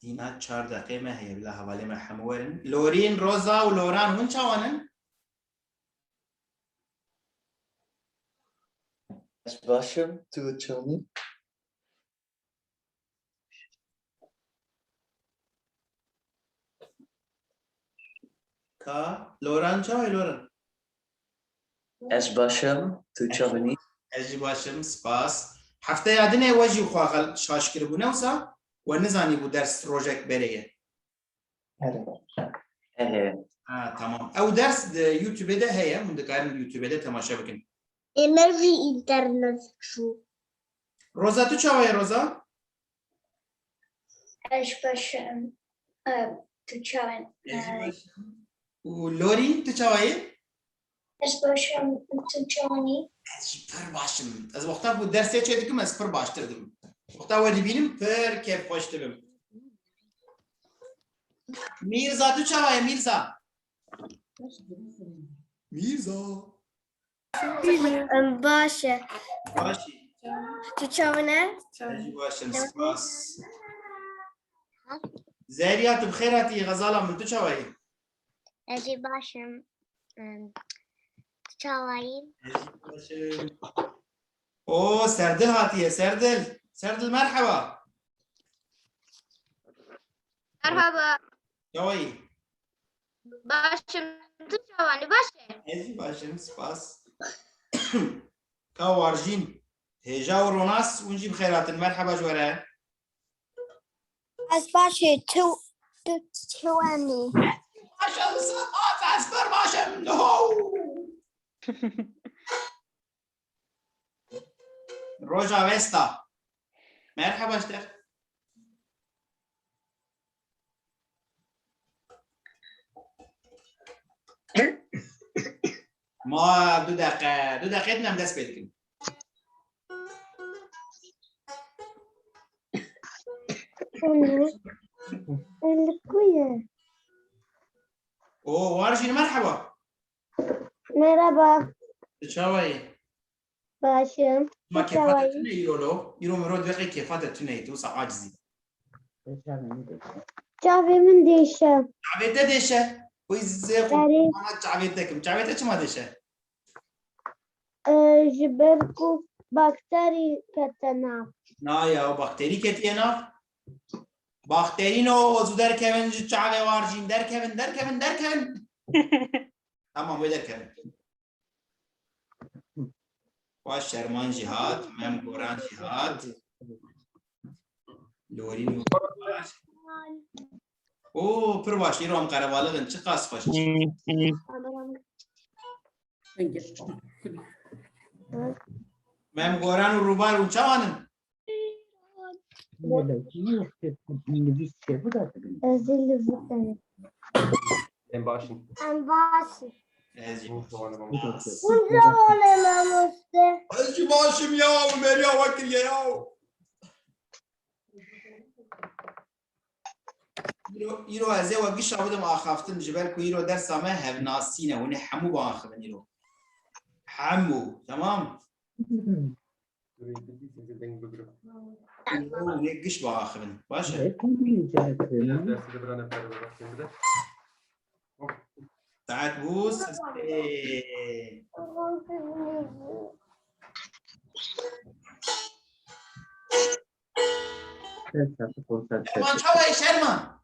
هنا 4 دقيقة ما هي بلا حوالي ما حمورن لورين روزا ولوران وين شوانن؟ Başım tuğçanı. كا لوران شوي لوران Başım tuğçanı. اجي باشم سباس حفتة يادني وجي وخواغل شاشكر بنوسا ونزاني بو درس روجك بريه Evet. تمام او درس يوتيوب ده هي من دكارن اليوتيوب ده تماشا بكن Enerji internet şu. روزا تو چاوي روزا Eş başım. Tüçaven. اجي باشم ولوري تو چاوي Eş başım tüçaveni. اجي پر باشم از وقتا بو درس چه دکم از پر باشتردم وقتا ودي بينم پر كيف باشترم ميرزا تو چاوي ميرزا ميرزا Başı. باشي Tüçavene. اجي باشم سباس زاريات بخيراتي غزالة من تو چاوي Eş başım. Tüçavayim. اوه سردل هاتيه سردل مرحبا Merhaba. شوي Başım tüçaveni başı. اجي باشم سباس كاوارجين هيجا وروناس ونجيب خيرات مرحبا جوره Eş başı tüçaveni. عشان سقاط عسكر باشم نو روجا فيستا مرحبا اشتر ما 2 دقيقة 2 دقيقة نم دست بدكم اوه وارجين مرحبا Merhaba. تشاوي Başım. ما كيفاتتنا يرولو يرو مرود بقي كيفاتتنا توسع عاجزي Çavemin değişim. عبيته ديشه ويزيقو يعني انا تعبيتك ما ديشه جبركو bakteri ketena. نايا وبكتيري كتينا بكتيرينو زودر كيفن جعبه وارجين در كيفن تمام ويدر كيفن واش شرمان جهاد مم قران جهاد لورين اوه برواش يروم قربالغن چه قاس خوش مم قران وروبال وچوانن Ezili vüteni. En başın. Envasi. ازي Bunca olamam usta. ازي باشم يا ومريا وكر يا يرو ازي وقش عبد ما خافتن جبالكو يرو درس ما هب ناسينا وني حمو باخذن يرو حمو تمام ونقش باخذن باشا ساعات بوس شرمان شوي شرمان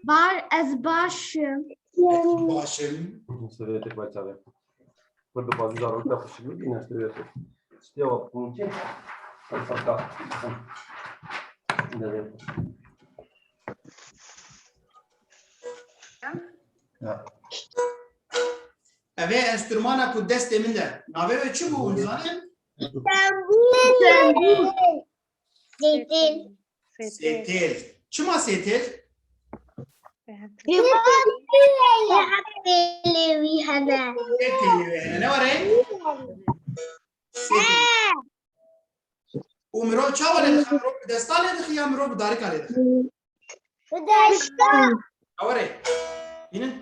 Var ez başım. باشم Söyledik başarı. Burada bazı zararlar taşıyor. Yine söylüyorsun. İşte o bunun için. Fakat. Ne أبي إنسترومانا كود دست من ده نابي بتشوفه ونزانين Zeytin. سيتيل شو ما سيتيل سيتيل أنا ورين سيتيل ومرو شو ولا مرو دستاني دخيا مرو بدارك عليه أوري هنا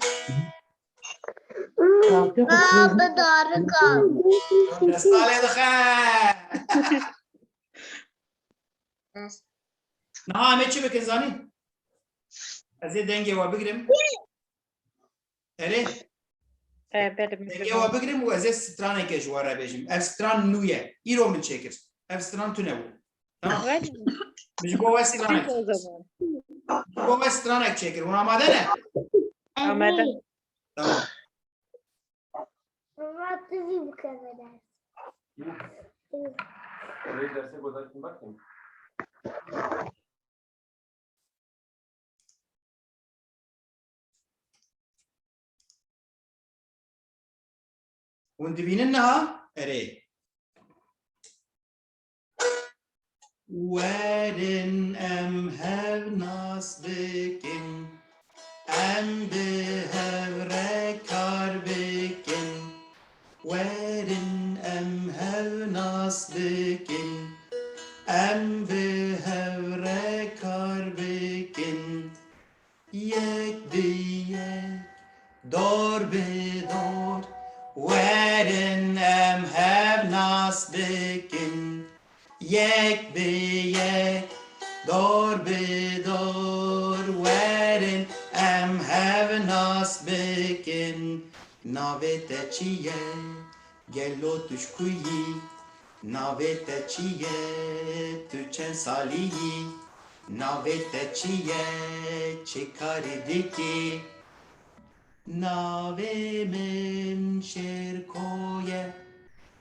دستاني دخا نعم إيش بكن زاني Ez ê dengê we bigirim. Erê, dengê we bigirim û ez ê stranekê ji we re bêjim. Ev stran nû ye. Îro min çêkir. Ev stran tune bû. Tamam. Min ji bo we stranek. Ji bo we stranek çêkir. Hûn amade ne? Evet. Tamam. Baba tuzi bu kadar. Orayı derse kodarsın bakayım. Hûn dibînin niha? Erê. Werin em hev nas bikin. Em bi hev re kar bikin. Werin em hev nas bikin. Em bi hev re kar bikin. Yek bi yek, dor bi dor. Werin em hev nas bikin. Yek bi yek, dor bi dor. Werin em hev nas bikin. Navê te çi ye? Gelo tuşkuyî. Navê te çi ye? Tu çend salî yî? Navê te çi ye? Çi karî dikî? Navê min Şêrko ye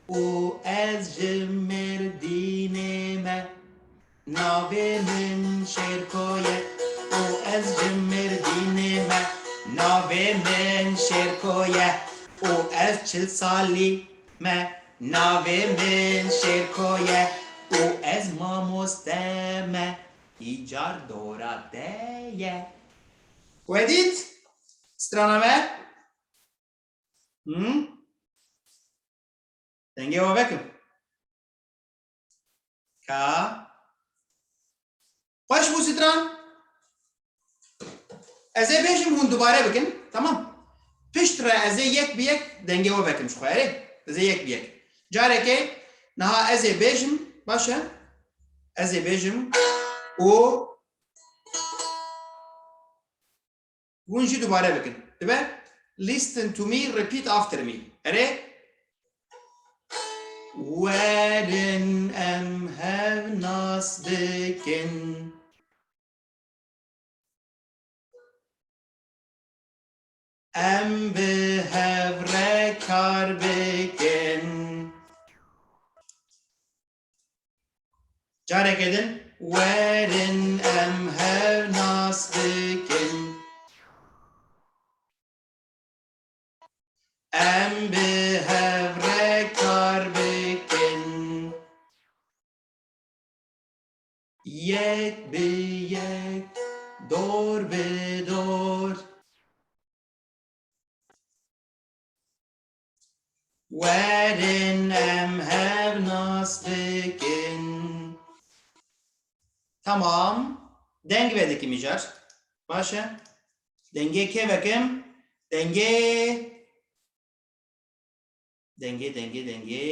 û ez ji Mêrdînê me. Navê min Şêrko ye û ez ji Mêrdînê me. Navê min Şêrko ye û ez çil salî me. Navê min Şêrko ye û ez mamoste me. Îcar dora te ye. Wedît? Strana me? Dengê we vekim. Ka. Xweş bû stran? Ez ê bêjim hûn dubare bikin. Tamam. Pişt re ez ê yek bi yek dengê we vekim ji xwe erê. Ez ê yek bi yek. Carekê niha ez ê bêjim baş e? Ez ê bêjim û hûn jî dubare bikin. Dibe? Listen to me, repeat after me. Erê? Werin em hev nas bikin. Em bi hev re kar bikin. Carek edin. Werin em hev nas bikin. Em bi hev re kar bikin. Yek bi yek, dor bi dor. Werin em hev nas bikin. Tamam. Deng vedik micar. Başa. Denge ke vekim. Denge. Denge.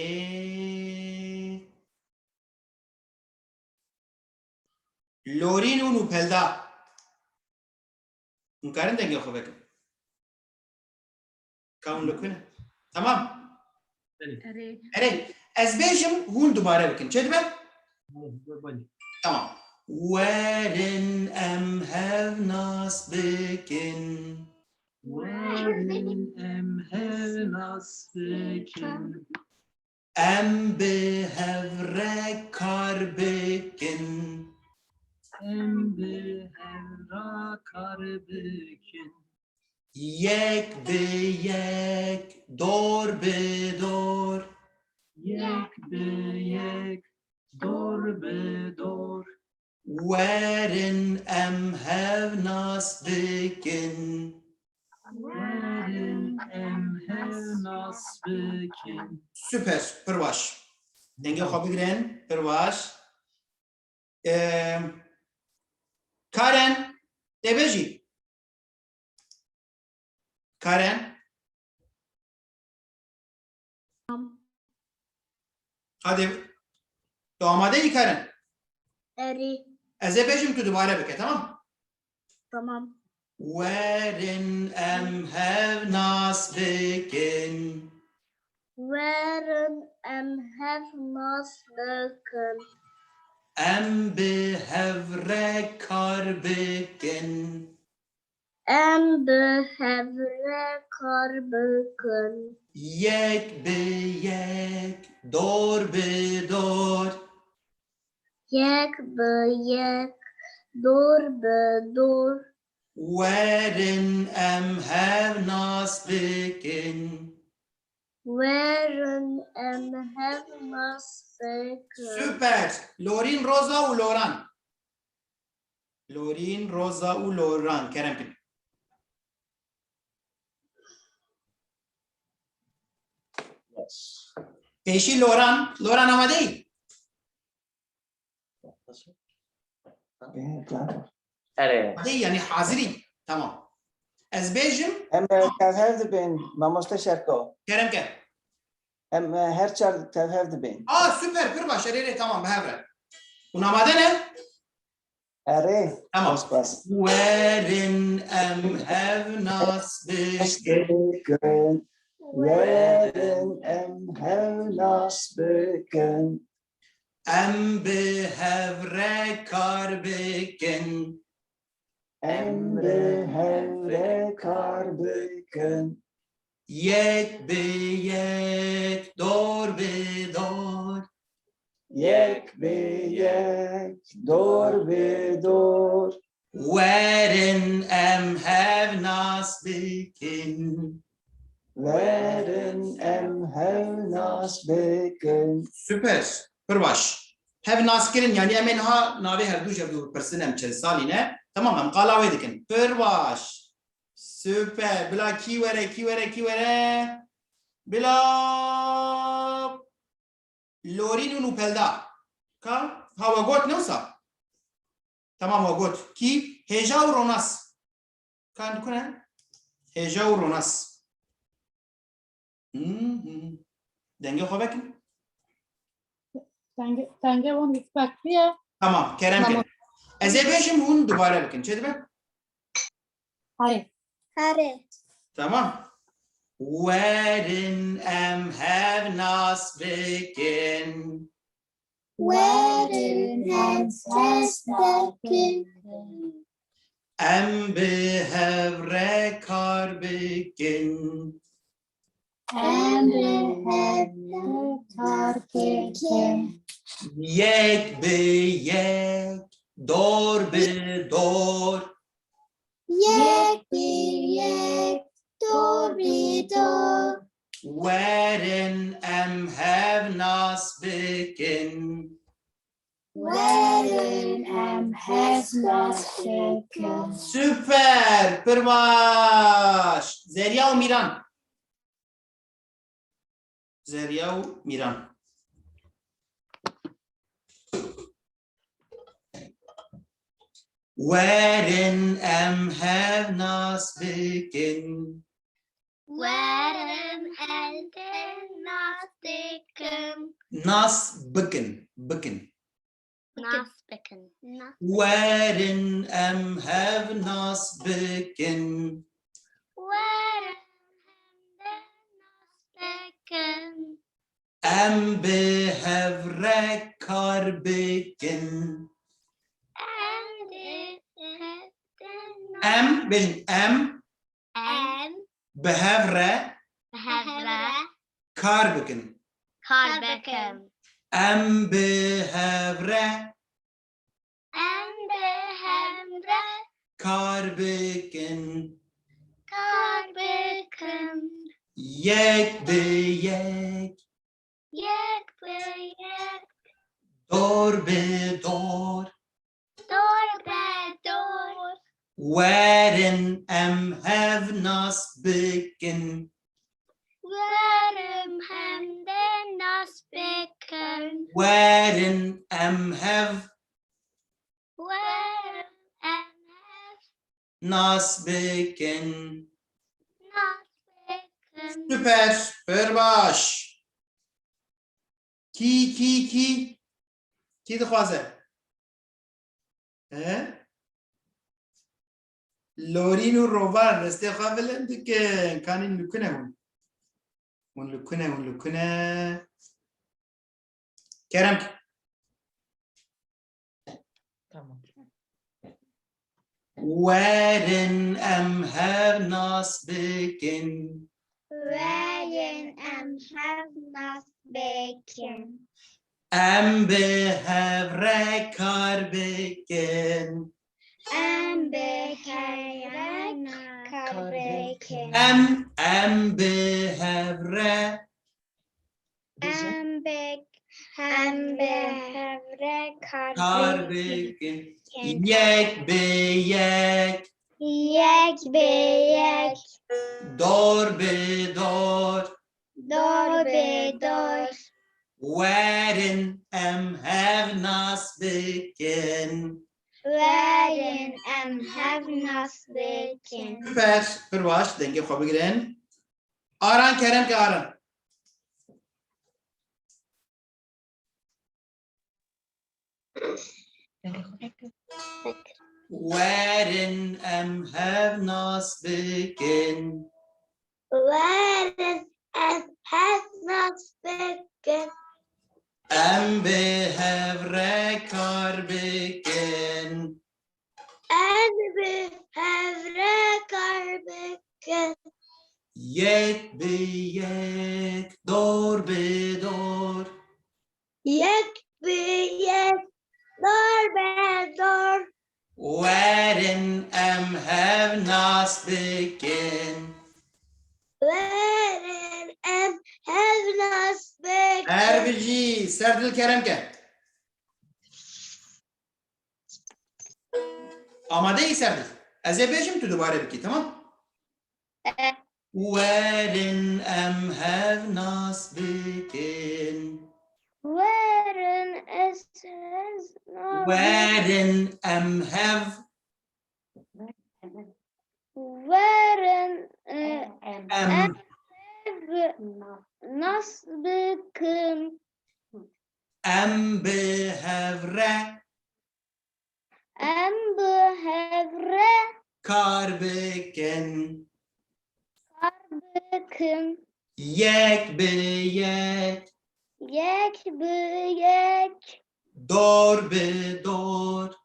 Lorin û nûpelda. Hûn karin dengê xwe vekin. Ka hûn li ku ne? Tamam. Erê. Ez bêjim hûn dubare bikin. Çi dibe? Tamam. Werin em hev nas bikin. Werin em hev nas bikin. Em bi hev re kar bikin. Em bi hev ra kar bikin. Yek bi yek, dor bi dor. Yek bi yek, dor bi dor. Werin em hev nas bikin. Werin em hev nas bikin. Süper, pir baş. Dengê xwe bigirin, pir baş. Karen, debêjî. Karen. Hadi. Tu amadeyî Karen? Eri. Ez ê bêjim tu dubare bike, tamam? Tamam. Werin em hev nas bikin. Wherein have not spoken. Em bi hevre kar bikin. And have carbon. Yek bi yek, dor bi dor. Yek be yek. Door be door. Werin em hev nas bikin. Wherein have not spoken. Süper. Lorin, Roza u Loran. Lorin, Roza u Loran. Kerem pin. Yes. Peşi Loran. Loran ama değil. Ere. Değil yani haziri. Tamam. Ezbejim. Em tevhev dibin, mamoste şerko. Kerem ke. Em her çar tevhev dibin. Aa süper. Pür baş. Tamam. Behevre. Unamade ne? Ere. Tamam. Bas. Werin em hev nas bikin. Beken. Wherein em have not spoken. Em bi hevre kar bikin. Em have carbon. Yek bi yek, dor bi dor. Yek be yek. Door be door. Werin em hev nas bikin. Wherein em have not spoken. Süper. Pırbaş. Hev nas kirin yani emin ha navi her duş evdu persin em çel saline. Tamam em qalave dikin. Pırbaş. Süper. Bila ki vere. Bila Lorin unu pelda. Ka hava got ne olsa? Tamam hava got. Ki heja u ronas. Kan kune? Heja u ronas. Denge xovekin. Denge onu bekliyor. Tamam, Kerem Tamam. Kerem. Ez ê bêjim hûn dubare bikin. Çê dibe? Hayır. Hare. Tamam. Werin em hev nas bikin. Wherein has spoken. Em bi hevre kar bikin. And have taken. Yek bi yek, dor bi dor. Yek be yek. Door be door. Werin em hev nas bikin. Wherein has not spoken. Süper. Pırbaş. Zeriya u Miran. Zeriya u Miran. Werin em hev nas bikin. Wherein has not taken. Nas bikin. Bikin. Not spoken. Werin em hev nas bikin. Wherein has spoken. Em bi hevre kar bikin. And it has Em bejin em and bi hevre have kar bikin. carbon. Em bi hevre And have kar bikin. carbon. Yek bi yek, Yek be yek. dor bi dor. Door be door. Werin em hev nas bikin. Wherein have not spoken. Werin em hev Wherein have nas bikin. not spoken. Süper. Pırbaş. Ki. Ki dixwaze. He? لورین و روبان رسته قابلن دکن کانین لکنه هون لکنه کرم Tamam. وارن ام هاف ناس بکن Wherein have not bacon. ام به هاف رکار بکن And bacon. Bacon. ام به هاف رکار And bacon. بکن یک به یک Yek be yek. دور به دور Dor be dor. وارن ام هاف ناس بکن Wherein have not bacon. süper pervaş denge خواب بگیرن آران کرم که آران وارن ام هاف ناس بکن Wherein have not bacon. ام به هاف رکار بکن And we have bacon. یک به یک دور به دور Yek be yek. Dor be dor. وارن ام هاف ناس بکن Wherein have not bacon. اربجی سردل کرم که آماده ای سردل از بیشم تو دوباره بکی تمام وارن ام هاف ناس بکن Wherein has not وارن ام هاف Wherein ام have not bacon. ام به هاف And have کار بکن bacon. یک به یک Yek be yek. دور به دور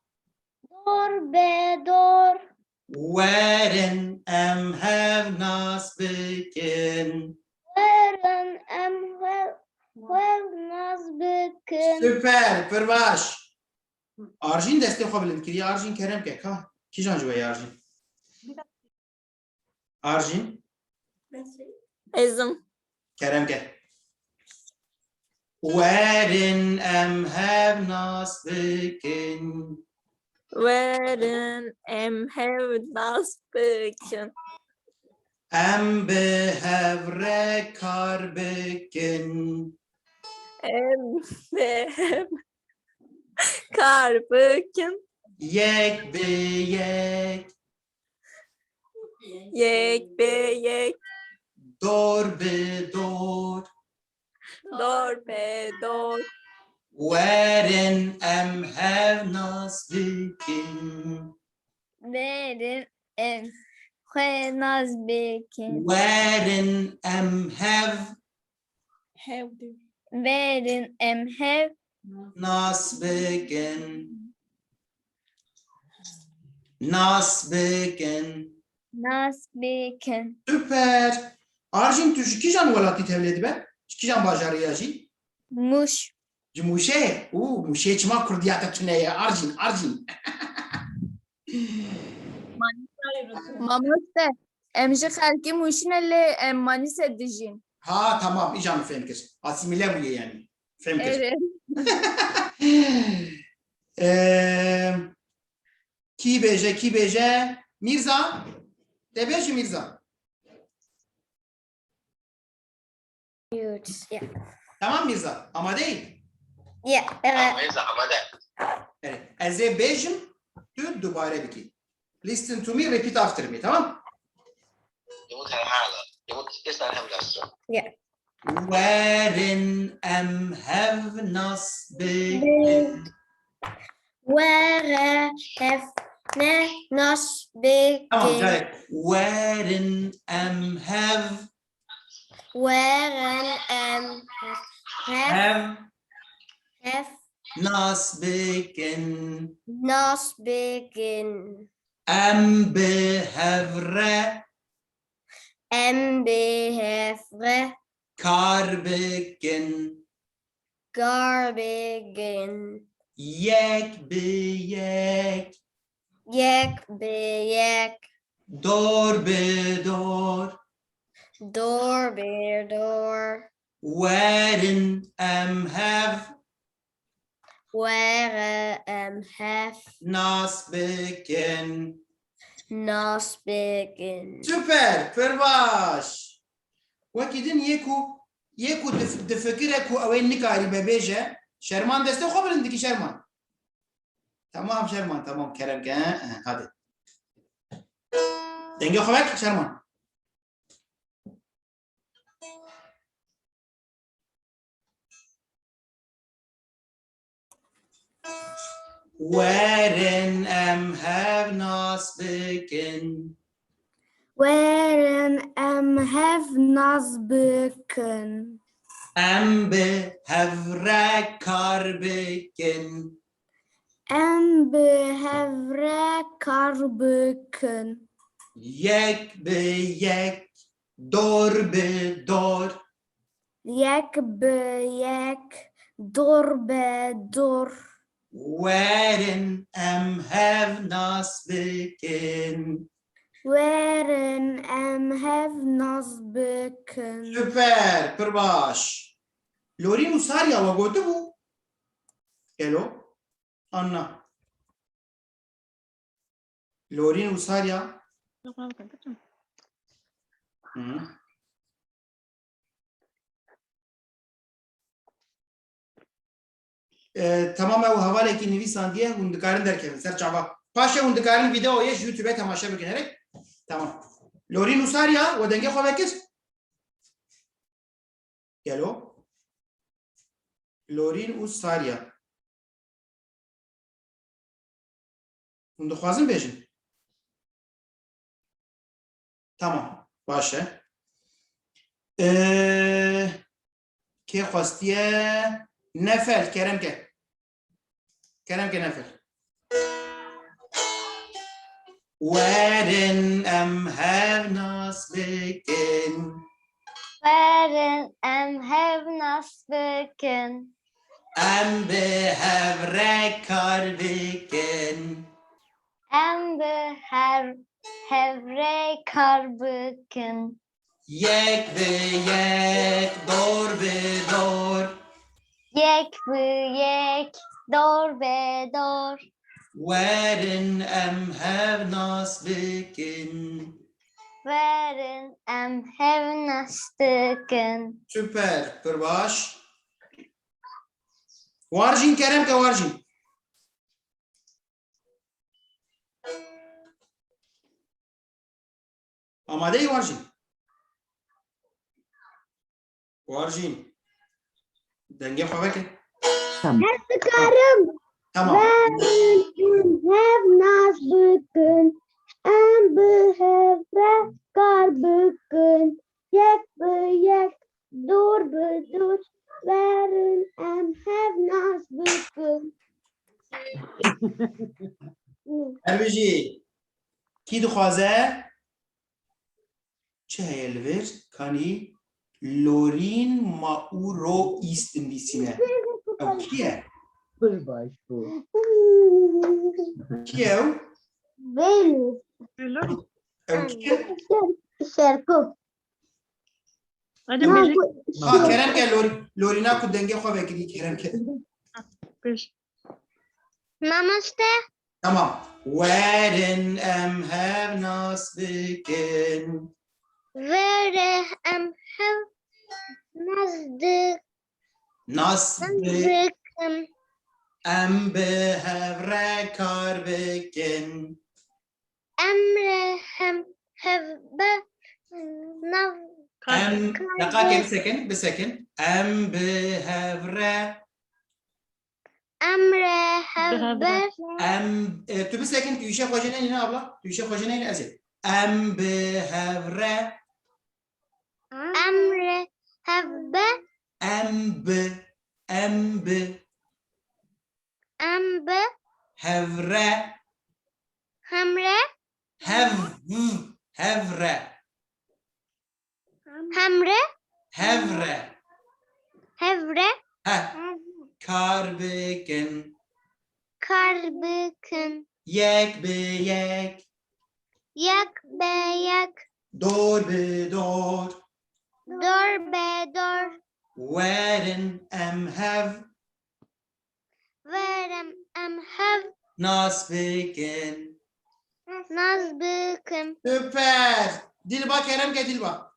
Dor be dor. وارن ام هاف ناس بکن Wherein have not bacon. süper pervaş arjin deste خواب کردی arjin کرم که کا کی جان جوی arjin Ezim. کرم که وارن ام هاف ناس بکن Wherein have not bacon. ام به هاف رکار بکن Have kar bacon. یک به یک Yek be yek. دور به دور Dor be dor. وارن ام هاف ناس بکن Wherein have not bacon. وارن ام هاف Wherein have ناس بکن ناس بکن not bacon. süper arjin tu ki jan welatî tevlî dibe ki jan bajarî jî Muş. ji mûşê mûşê çima kurdiya te tuneye arjin Mamoste. Emji xelkî muşine lê em manîse dijîn. ha tamam ijan fêm kir asimîle bûye yani fêm kir Evet. Ki bêje Mirza te bêjî Mirza tamam Mirza amadeyî Yeah. evet ez ê bêjim tu dubare bikî listen to me repeat after me tamam Wherein am have nas big Where have Ne nas Tamam. bekin. Cahil. Werin em have. Weren Have. have Nas bekin. nas bekin. Em behevre. Em behevre Kar bekin. garbegen. Yek beyek. Yek beyek. Dor bedor. Door be door. Werin em have. Were have Nas bekin. nas bekin. Süper. Pervaş. وەکیدن یەک و دفکرێک و ئەوەی نکاری بەبێژە شەرمان دەستە خۆ برندگی شەرمان تەمام شەرمان تەمام کەرەمکە هادێ دەنگە خۆک شەرمان وەرن ئەم هەڤ ناس بکن Weren have nas beken. ئەم بهەڤرە کار بکن Em behevre kar beken. یەک بە یەک دۆر بە دۆر Yek be yek. Dor be dor. وەرن ئەم هەڤ ناس بکن Weren have nas beken. Süper, pır baş. Lorin Usarya ve gotu bu. Hello, Anna. Lorin Usarya. Hı. Tamam ev havaleki nivisan diye hundikarın derken ser çaba. Paşa hundikarın videoya YouTube'e tamaşa bikinerek. Tamam. Lorin Usarya ve denge xavekis. Hello. Lorin Usarya. Bunu dixwazim bêjin. Tamam. Baş e. Kê xwastiye Nefel, Keremke. Keremke Nefel. Werin em hev nas bikin. Weren have nas bekin. Em behevre kar bikin. Em behevre karbeken. Yek be yek, dor be dor. Yek yek. Door be door. Werin em hev nas bikin. Weren have nas bekin. Süper, pırbaş. Varjin Keremke varjin. Amade varjin. Varjin. Denge faveke. Çıkarım. Tamam. Have nas bekin. Em behevre karbeken. Yek yek. Door be door. Weren have nas bekin. Erveci. Ki dixwaze çi heye li vir kanî Lorin Mauro îstin dîsîne. Ew kî ye? Kî ye ew? Venus. Ew kî ye? Şerko. Hadi Melek. Ha Keremke Lorina ku dengê xwe vekirî Keremke. Beş. Namaste. Tamam. Werin em hev nas bikin. Where have nasdık. Nas Nasdıkım. em behevre kar bikin. Emre have nav. Em دقائق بسكن Em behevre Emre hevbe Tu bisekin tu işe kocanayın ne abla? Tu işe kocanayın ezil. Em be hevre. Emre hevbe Em be embe hevre. hemre Hevre. hemre Hevre. hevre Kar bikin. karbıkın Yek be yek. yak be yak Dor be dor. dor be dor Werin em hev. verem em hev Nas bikin. nazbıkın Süper. Dilba Kerem ke Dilba.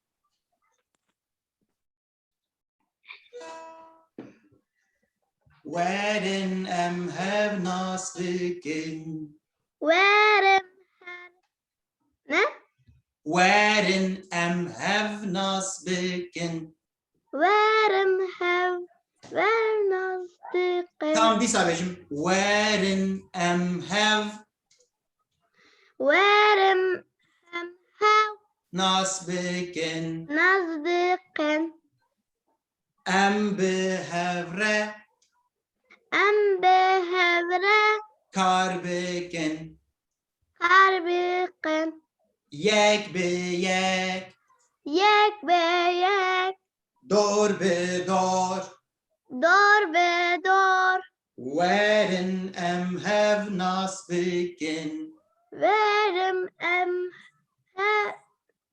Werin em hev nas bikin. verem hev ne? Werin em hev nas bikin. Verem hev ver nazbıkın Tamam bir sabecim. Werin em hev verem hem hev nas bikin. nazbıkın Em be hevre em be hevre kar bikin. karbıkın Yek be yek. yek be yek Dor be dor. dor be dor Werin em hev nas bikin. verem em hev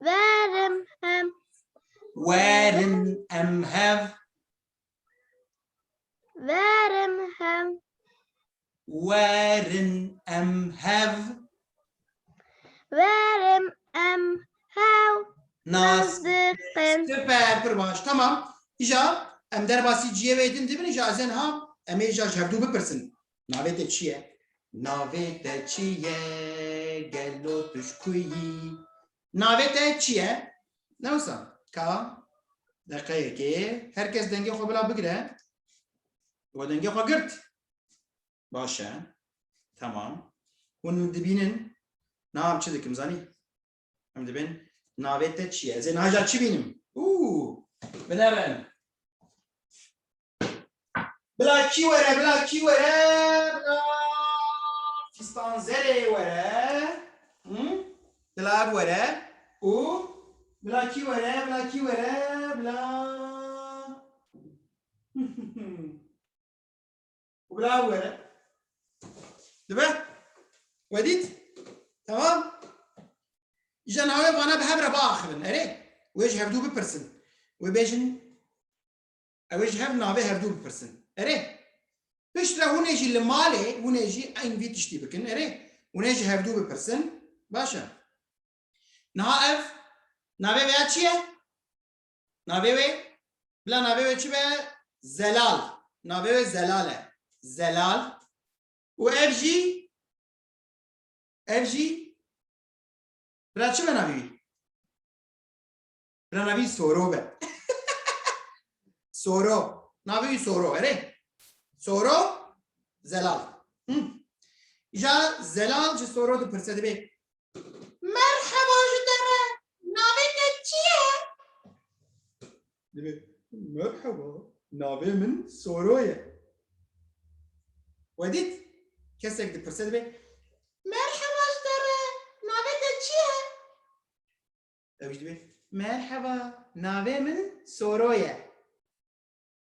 verem hem Werin em hev. verem hem Werin em hev verem em hev nas. nazbıkın Süper kurbaş. Tamam. İja em derbasi ciye ve edin dibin ija zen ha. Em ija jevdu bipirsin. Nave te çiye. Nave te çiye. Gello tuşkuyi. Nave te çiye. Ne olsa? Ka. Dakika ki. Herkes denge xo bila bigire. O denge xo girt. Başa. Tamam. Hun dibinin. Ne yapçı dikim zani? Hem dibin. Nave te çiye. Zen haja çi binim. Binerim. Bila ki vere, bila ki vere, bila fistan zere vere. Bila vere. Bila ki vere, bila ki vere, bila. Bila vere. Değil mi? Vedit? Tamam. İjan hava bana behevre bağırın. Ere? Ve hevdu bir person. Ve bejin. Ve hev nave hevdu bir person. Ere? Piştre huneji li male, huneji aynı bir tişti bikin. Ere? Huneji hevdu bir person. Başa. Naha ev. Nave veya çiye? Nave ve? Bila nave ve çi be? Zelal. Nave ve zelale. Zelal. Ve evji. Evji. Bila çi be navi? Bila navi soro be. Soro. Navi soro. Ere? Soro. Zelal. İja zelal ci soro du pırsedi be. Merhaba jidere. Navi ne çiye? Debe. Merhaba. Navi min soroye. Vedit. Kesek du pırsedi be. Merhaba jidere. Navi ne çiye? Evji be. Merhaba. Navi min soroye.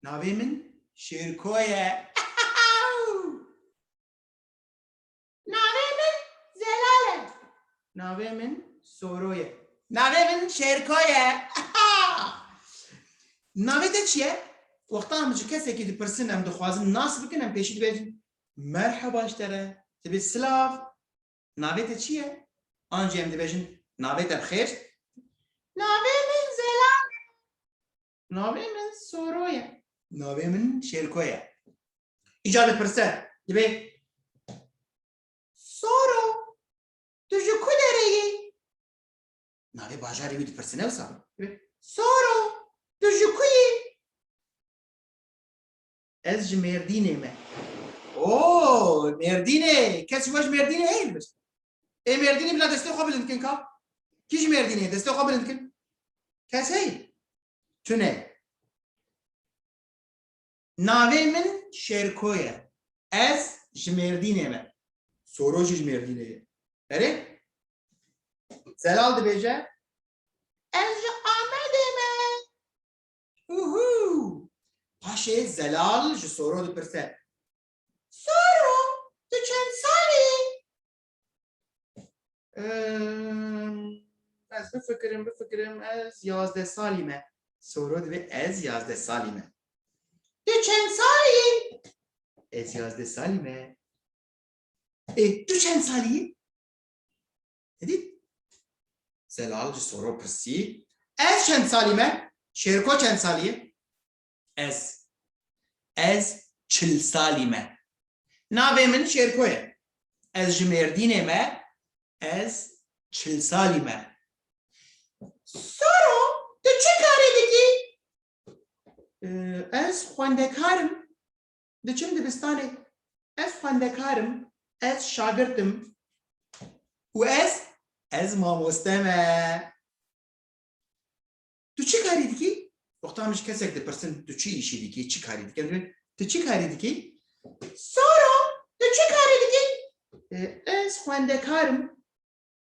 Navi min şirkoye. Navi min zelale. Navi min soroye. Navi min şirkoye. Navi de çiye? Vaktan mıcı keseki di pırsin hem duxwazin nas bikin hem peşi dibecin. Merhaba iştere. Tibi Slav. Navi de çiye? Anca hem dibecin. Navi de bxir. Navi min zelale. Navi min soroye. Navi min şirkoye. İcabı pırse. Dibe. Soro. Tuju kudereyi. Navi bajari vidi pırse ne olsa? Dibe. Soro. Tuju kuyi. Ez ji Mêrdînê me. مردینه کسی باش مردینه هی بس مردینه بلا دسته خو بلند کن کا کیش مردینه دسته خو بلند کن کسی تونه ناوی من شرکویه از جمردینه من سوروش جمردینه اره زلال دبیجه از آمده من اوهو پاشه زلال جو سورو دپرسه سورو تو چند سالی؟ از بفکرم از 11 سالیمه سورو دبی از 11 سالیمه تو چند سالی؟ از 11 سالیمه تو چند سالی؟ دیدید؟ زلال جو سورو پرسی از چند سالیمه؟ شرکو چند سالیه؟ از 40 سالیمه ناوی من شرکویه از جمردینه از 40 سالیمه سارو تو چه کاری دیگی؟ از خواندکارم دچم دبستانه از خواندکارم از شاگردم و از ماموستمه تو چه کاری دیگی؟ وقتا همش کسک ده پرسن تو چی ایشی دیگی؟ چی کاری دیگی؟ تو چی کاری دیگی؟ سارا تو چی کاری دیگی؟ از خواندکارم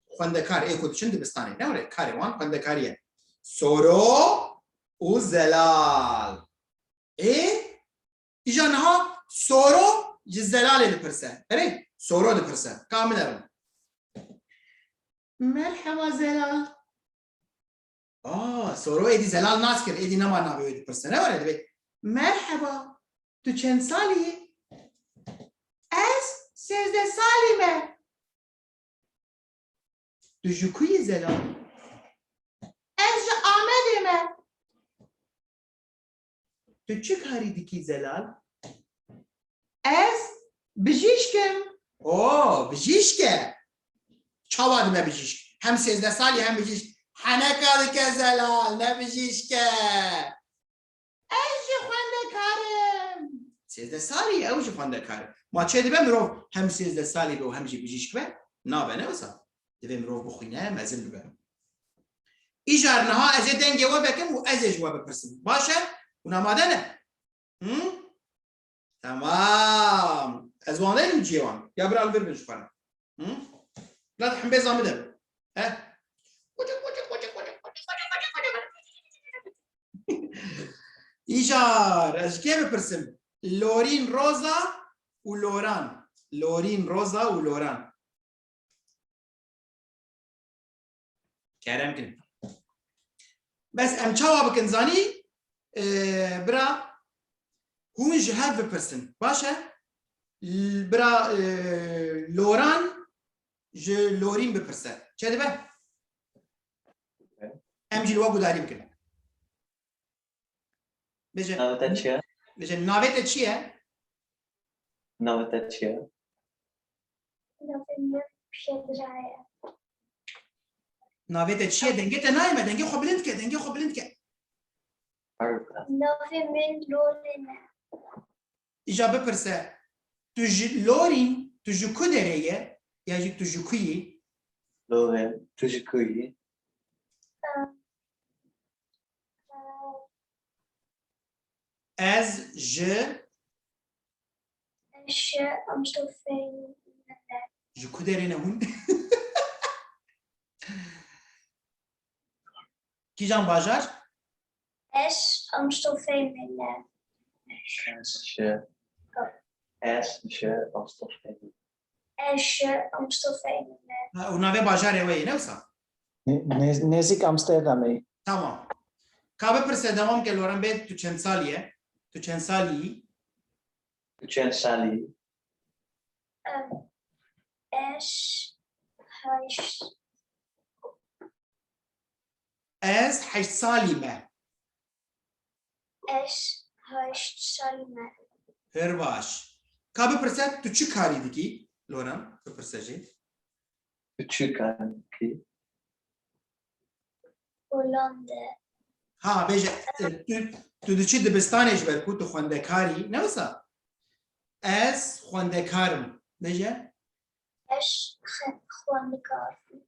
خواندکار ایکو چند دبستانه نه ولی کاروان خواندکاریه سورو و زلال ایجا نها سورو زلال دپرسه اره سورو دپرسه کامل ارم مرحبا زلال سورو ایدی زلال ناس کرد ایدی نما نابیوی دپرسه نه ولی دبی مرحبا تو چند سالی؟ از 13 سالیمه تو جوکوی زلال از جا آمدیمه تو چه کاری دیکی زلال؟ از بجیشکم بجیشکه چاوادمه بجیشک هم 13 سالی هم بجیشک حنکه که زلال نه بجیشکه از جا خونده کارم 13 سالی او جا خونده کارم ما چه دیبه مروف هم 13 سالی به و هم جی بجیشک به نابه نه بسا دیبه مروف بخوینه مزل ببه ایجار نها از دنگی و بکم و ازش و بپرسم باشه؟ اونا مادنه تمام از وانه نیم جیوان یا برای البر بنش کنم لا تحن بيزا مدن ایجار از که بپرسم لورین روزا و لوران لورین روزا و لوران کرم کن بس ام چاوا بکن زانی برا هون جهاد بپرسن باشه برا لوران لورین بپرسه چه دیبه ام جلوه گوداری بکن ناوتت چیه؟ بجه ناویت چیه؟ ناوتت چیه؟ ناویت چیه؟ دنگه تا نایمه دنگه خو بلند که دنگه خو بلند که ناوی من لورینه ایجا بپرسه تو لورین تو جو کدره یا تو جو کویی لورین تو جکویی از اش امستوفین جو کدره نهون کی جان باجار اش امستوفین منه اش میشه امستوفین اش امستوفین منه و ناوی باجاره وی نوسا نزدیک آمستردامی تمام که بپرسه دوام که لوران بید تو چند سالیه تو چند سالی تو چند سالی؟ اش هشت از 8 سالیمه اش هشت سالمه هر باش که بپرسه تو چی کاری دیگی لوران بپرسه جی تو چی کاری کی؟ هولنده ها بیجه تو چی دبستانش برکو تو خونده کاری نوسا Ez xwendekarim. Bêje? Eş xwendekarim.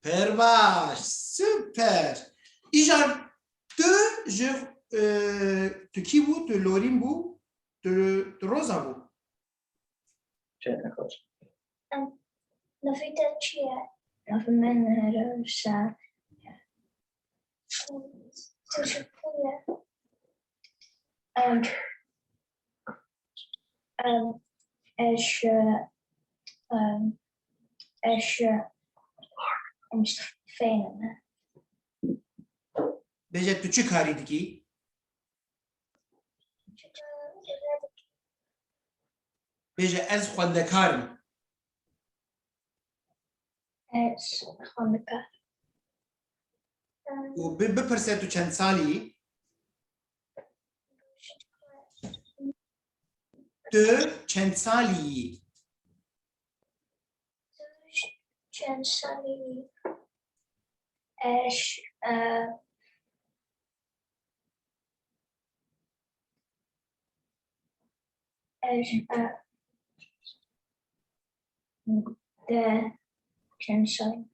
Per baş. Süper. İjar tu ji tu kî bû? Tu Lorîn bû? Tu Roza bû? Çenekos. Navî te çi ye? Navê min Rewşa. Tu ji ku ye? Eş Mustafa'yê me. Bêje tu çi karî dikî? Bêje ez xwendekarim. Eş xwendekar. û bipirse tu çend salî yî? Tu çend salî yî? Çend salî? Eş de çend salî?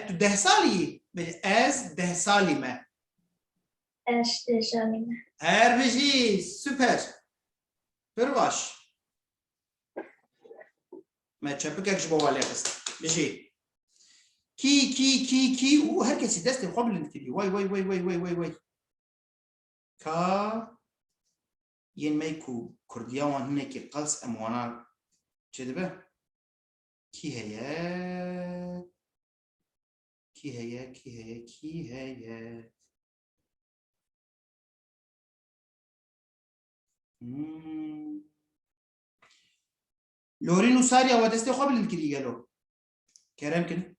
Tu 10 salî yî? Bêje ez 10 salî me. Eş de salî me. Her bijî. Süper. Pir baş. Me çepikek ji bo walê xist. Bijî. Kî û herkesî destê xwe bilind kiriye. Way. Ka yên me ku Kurdiya wan hinekî qels em wana çi dibe? Kî heye? Lorîn û Sariya we destê xwe bilind kirî gelo. Kerem kin.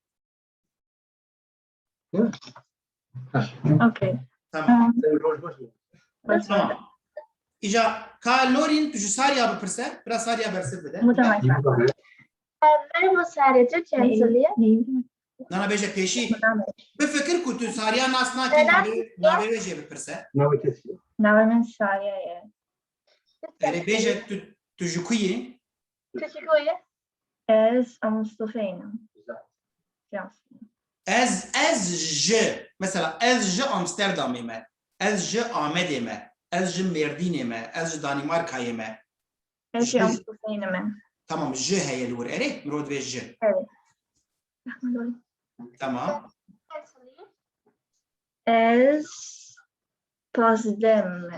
Okay. Tamam. Başla. Tamam. İja ka Lorîn tu ji Sariya bipirse, biraz Sariya bersiv bide. Mutemakkar. Merhaba Sare, tu çend salî? Nana bêje pêşî. Bifikir ku tu Sariya nas nakî navê wê jê bipirse. Navê kesî. Navê min Sariye ye. Erê bêje tu ji ku yî? Tu ji ku ye? Ez Mustafa'yım. Ez ji. Mesela ez ji Amsterdamê me. Ez ji Amedê me. Ez ji Mêrdînê me. Ez ji Danimarkayê me. Ez Mustafa'yım. Tamam ji heye li wir. Erê mirov divê ji. Evet. Tamam. Ez pazdem.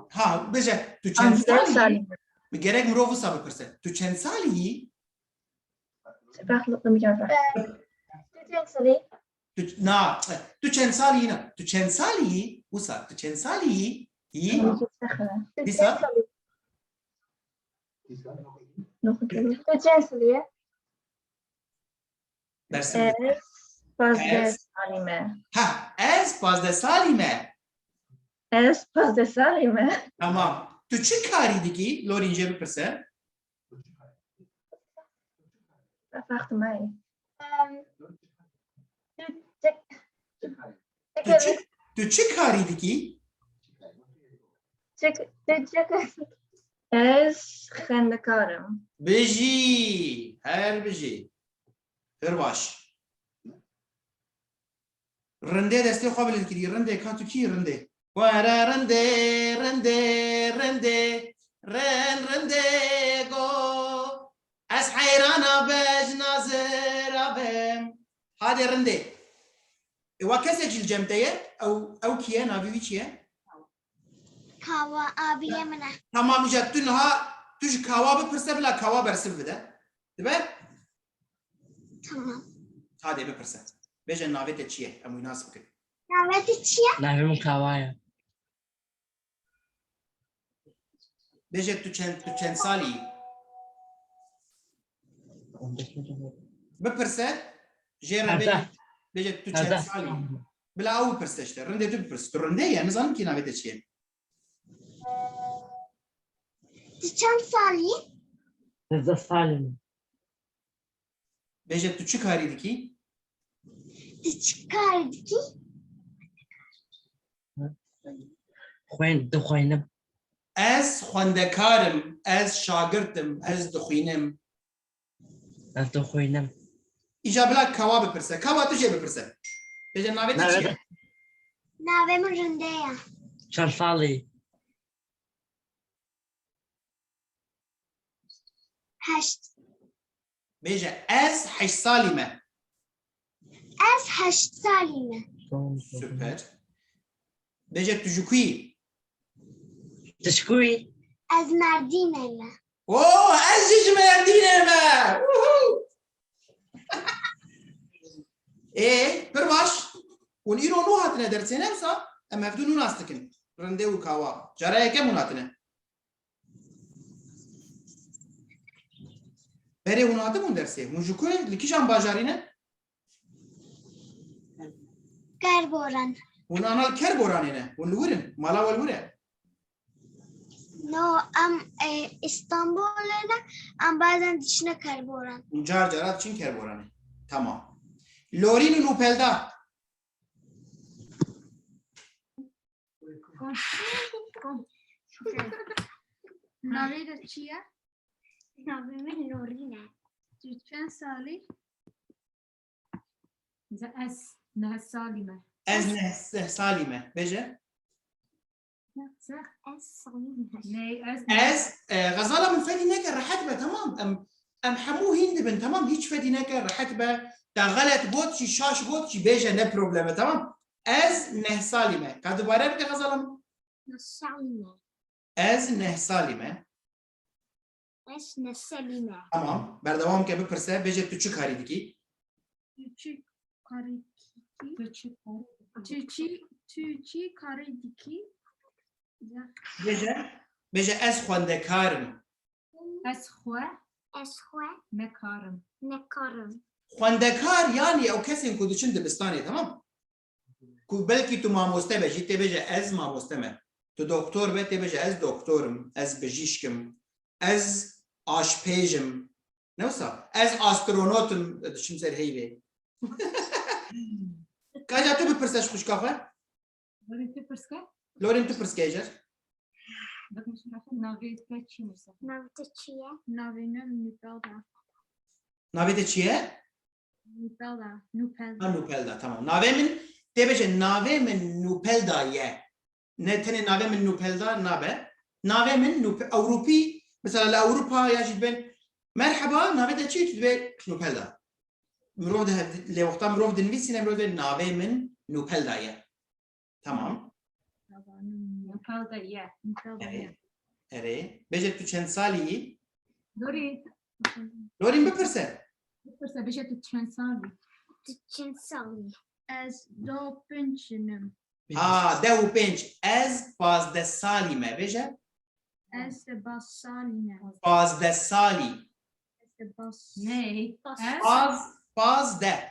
Ha bêje tu çend Amsterdam salî? salim. Gerek mirov wisa bipirse. Tu çend salî yî? Sprachlich mükemmel. Tu çend salî? Tu çend salî yî? Tu çend salî yî? Wisa tu çend salî yî? Yî? Tu Dîsa? çend salî? Noch ein Kilo. Tu çend salî? Bersiv. Ez pazdem Ez. salime. Ha ez 15 salî me. Ez pazdem salime. Tamam. Tu çi karî dikî? Lorîn jê bipirse. Wacht mij. Tu çi karî dikî? Ez xendekarım. Bijî. Her bijî. Pir baş. Rindê destê xwe bilind kirî. Rindê ka tu kî rindê? Were rindê rindê go. Ez heyrana bejna zira bim. Hadi rindê. Ewa kesek ji li cem te ye? Ew kî ye? Navî wî çi ye? Kava abiye min e. Tamam îja tu niha tu ji kawa bipirse bila kawa bersiv bide. Dibe? Tamam. Hadi bipirse. Bêje navê te çi ye? Em wî nas bikin. Navê te çi ye? Navê min Kawaya. Bêje tu çend salî yî? Bipirse jê re bêje tu çend salî yî? Bila ew bipirse işte. Rindê tu bipirse. Tu rindê ye? Nizanim kî navê te çi ye? Tu çend salî? 13 salî me. Bêje tu çi karî dikî? Tu çi karî dikî? Dixwînim. Ez xwendekarım, ez şagirtim, ez dixwînim. Ez dixwînim. İca bila kawa bipirse. Kawa tu jê bipirse. Bêje navê te çi ye? Navê min Rinde ye. Çend salî? Heşt. Bêje ez 8 salî me. Ez heşt salî me. Süper. Bêje tu ji ku yî? Tişkûyî? Ez Merdînê me. Oo, ez jî ji Mêrdînê me. Pir baş. Hûn îro nû hatine dersê ne wisa? Em hevdû nû nas dikin. Rinde û kawa. Cara yekem hûn hatine. Berê hûn hatin hûn dersê. Hûn ji ku li kîjan bajarî ne? Kerboran. Hûn anal Kerboranê ne? Hûn li wirin. Mala we li wir e. No, em İstanbul'e ne? Em bazen dişine Kerboran. Hûn car cara diçin Kerboranê. Tamam. Lorîn û Nûpelda. Navê de çi ye? Navê min Norîn e. Tu çend salî? Ez neh salî me. Ez neh salî me. Bêje. Ez salî me. Ney ez Ez غزاله من فدي نكر رحت به تمام ام حمو هند بن تمام هيج فدي نكر رحت به تا غلط بود شي شاش بود شي بيجه نه بروبلم تمام از نه سالمه قد دوباره بك غزاله Salî me. از نه سالمه Ez neselî me. tamam berdewam ke bipirse bêje tu çi karî dikî tu çi karî dikî? bêje ez xwendekarim Ez xwe Ez xwe nekarim. nekarim. xwendekar yani ew kesên ku diçin dibistanê tamam ku belkî tu mamoste be jî tê bêje ez mamoste me tu doktor be tê bêje ez doktorim ez bijîşkim ez aşpêjim ne wisa ez astronotim diçim ser heyvê kaja tu bipirse ji xwişka xwe Lorîn tu pirske? Lorîn tu pirske êjer Navê te çi mesela? Navê te çi ye? Navê me Nûpelda. navê te çi ye Nûpelda. Nûpelda. Nûpelda tamam navê min tê bêje navê min Nûpelda ye ne tenê navê min Nûpelda nabe navê min Ewropî mesela li Ewropa ya jî dibên merheba navê te çi tu dibê Nûpelda mirov lê wexta mirov dinivîsîne mirov dibê navê min Nûpelda ye tamam Nûpelda ye. Nûpelda ye. erê bêje tu çend salî yî Lorîn Lorîn bipirse pirse bêje tu çend salî? Tu çend salî? Ez do pinçinim. deh û pênc ez pazdeh salî me bêje Ez de bas salî me. pazdeh salî Ez de bas. Ney? Ez pazdeh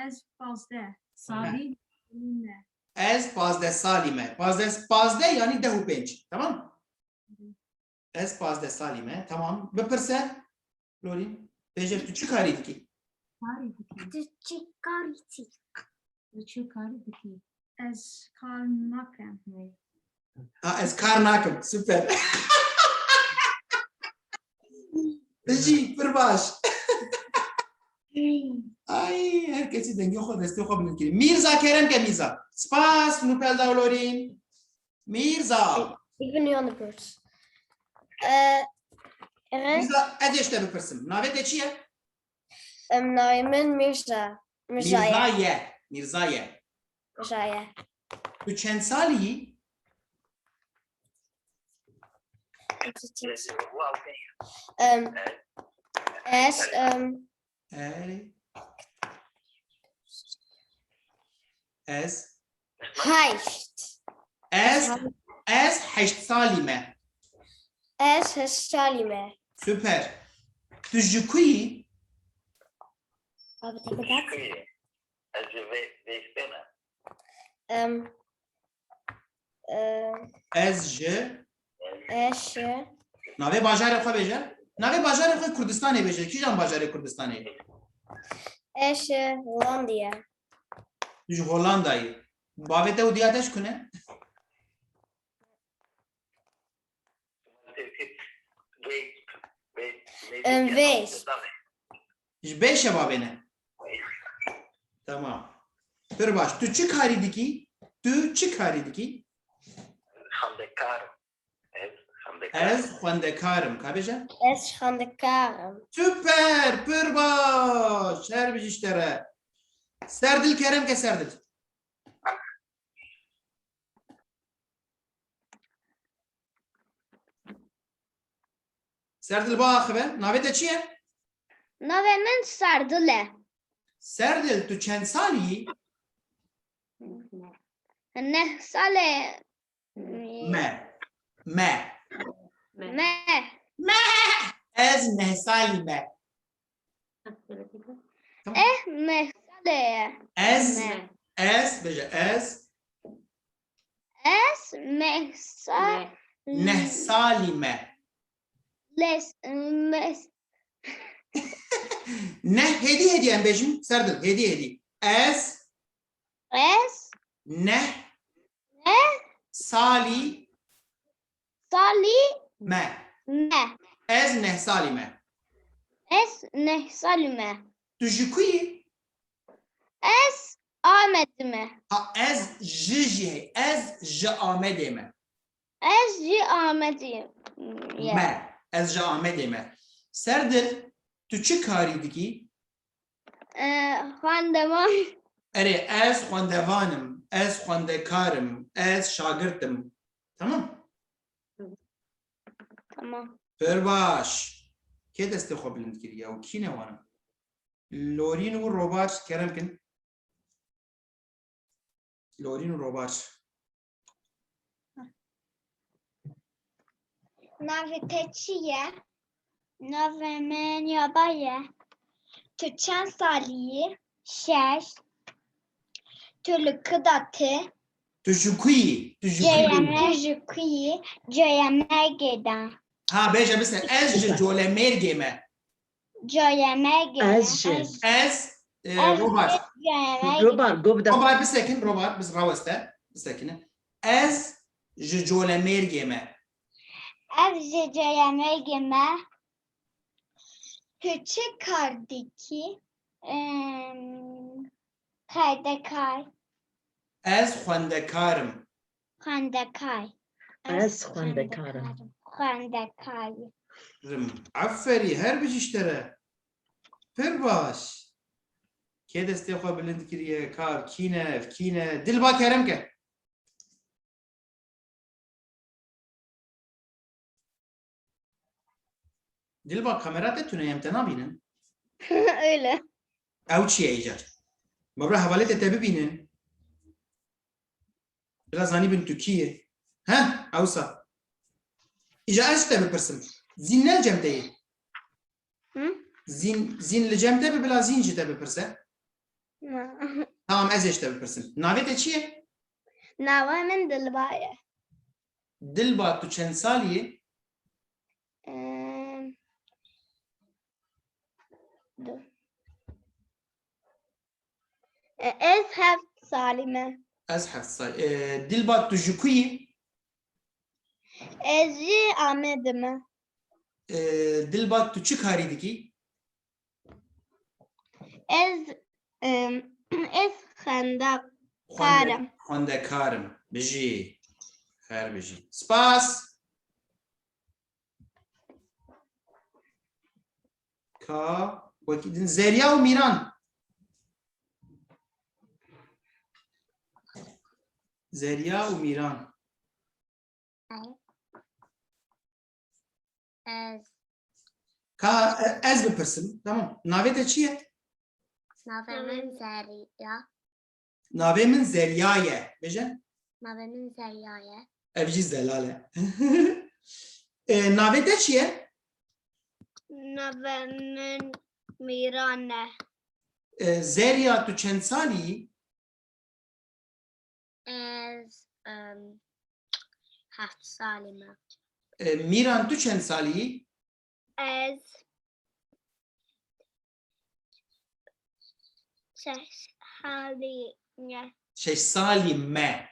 ez bazde. Salî me. ez pazdeh salî me pazdeh yani deh û pênc tamam ez pazdeh salî me tamam bipirse Lorîn bêje tu çi karî dikî Karî dikî. Tu çi karî dikî? Tu çi karî dikî? Ez kar nakim. Ney? ez kar nakim süper dijî pir baş ay herkesî dengê xwe destê xwe bilinkirî Mîrza kerem ke Mîrza spas Nûpelda û Lorîn Mîrza Ik ben nu aan de beurt. Mîrza ez ê ji te bipirsim navê te çi ye Navê min Mirza. Mirza ye. Mîrza ye Mirza ye. tu çend salî yî Ez ez heist. ez 8 salî me Ez heştali me. süper tu ji ku yî Wat betekent dat? Ez ji vê me. ez ji Ez navê bajarê xwe bêje navê bajarê xwe Kurdistanê bêje kîjan bajarê Kurdistanê Ez Hollandiya. tu ji Hollandayê bavê te û diya te ji ku ne Vês. ji bê şebabê ne. Tamam. Pir baş. Tu çi karî dikî? Tu çi karî dikî? Xandekar. Ez xwendekarim. Ka bêje? Ez xwendekarim. Süper. Pir baş. Her bir işlere. Serdil kerem ke serdil. Serdil baxıbe. Navê te çi ye? Navê min Serdil e. Serdil tu çend salî? Neh salê Me. Me. me. Ez neh salî me. Neh salê Ez. me. Ez. Bêje ez. Ez meh salê Neh salî me. Ne hediye hediye em bêjin? Serdil hediye hediye. Ez. Ez Neh. neh Salî salî me. me. Ez neh salî me. Ez neh salî me. Tu ji ku yî? Ez Ahmet me. Ha ez ji jî. Ez ji Amedê me. Ez jî Ahmetîm. Me. Ez ji Amedê me. Serdil tu çi karî dikî? Xwendevan. Erê ez xwendevanim. Ez xwendekarim. Ez şagirtim. Tamam? Tamam. Pir baş. Kê destê xwe bilind kiriye û kî ne wan? Lorîn û robaç kerem kin. Lorîn û robaç. Navê te çi ye? Navê min Yaba ye. Tu çend salî yî? 6. Tu li ku da tî? Tu ji ku yî? Tu ji ku yî? Ceyeme ji ku yî? Coyemergê de. Ha bêje bise ez ji Colemêrgê me. Coyemergê de. Ez ji. Ez robaç. Coyemergê. Robar gobda. Robar bisekin robar biz raweste bisekine. Ez ji Colemêrgê me. Ev ji coyemergê me. Tu çi kar dikî? Xwendekar. Ez xwendekarim. Xwendekar. Ez xwendekarim. Xwendekar. Aferî her bir işlere. Pir baş. Kê destê xwe bilind kiriye kar kîne ev kîne dilba kerem ke. Dilba kamera te tune em te nabînin. Öyle. Ew çi ye îcar? Mabra hevalê te bibînin. Biraz zanîbin tu kî ye? Heh, ewsa. İja ez te bipirsim. Zîn ne cem te ye? Zîn li cem te bila zîn jî te bipirse? Tamam ez ê te bipirsim. Navê te çi ye? Nava min Dilba ye. Dilba tu çend salî ye? Ez heft salî me. Ez heft salî. Dilba tu ji ku yî? Ez jî Amedê me. Dilba tu çi karî dikî? Ez xwendekarim. Xwendekarim. Bijî. Her bijî. Spas. Ka wekî din Zeriya û Mîran. Zeriya û Mîran. Ez. Ka ez bipirsim. Tamam. Navê te çi ye? Navê min Zeriya. Navê min Zeriya ye. Bêje? Navê min Zeriya ye. Ev jî zelal e. Navê te çi ye? Navê min Mîran e. Zeriya tu çend salî yî? Ez heft salî me. Mîran tu çend salî yî? Ez 6 salî me. 6 salî me.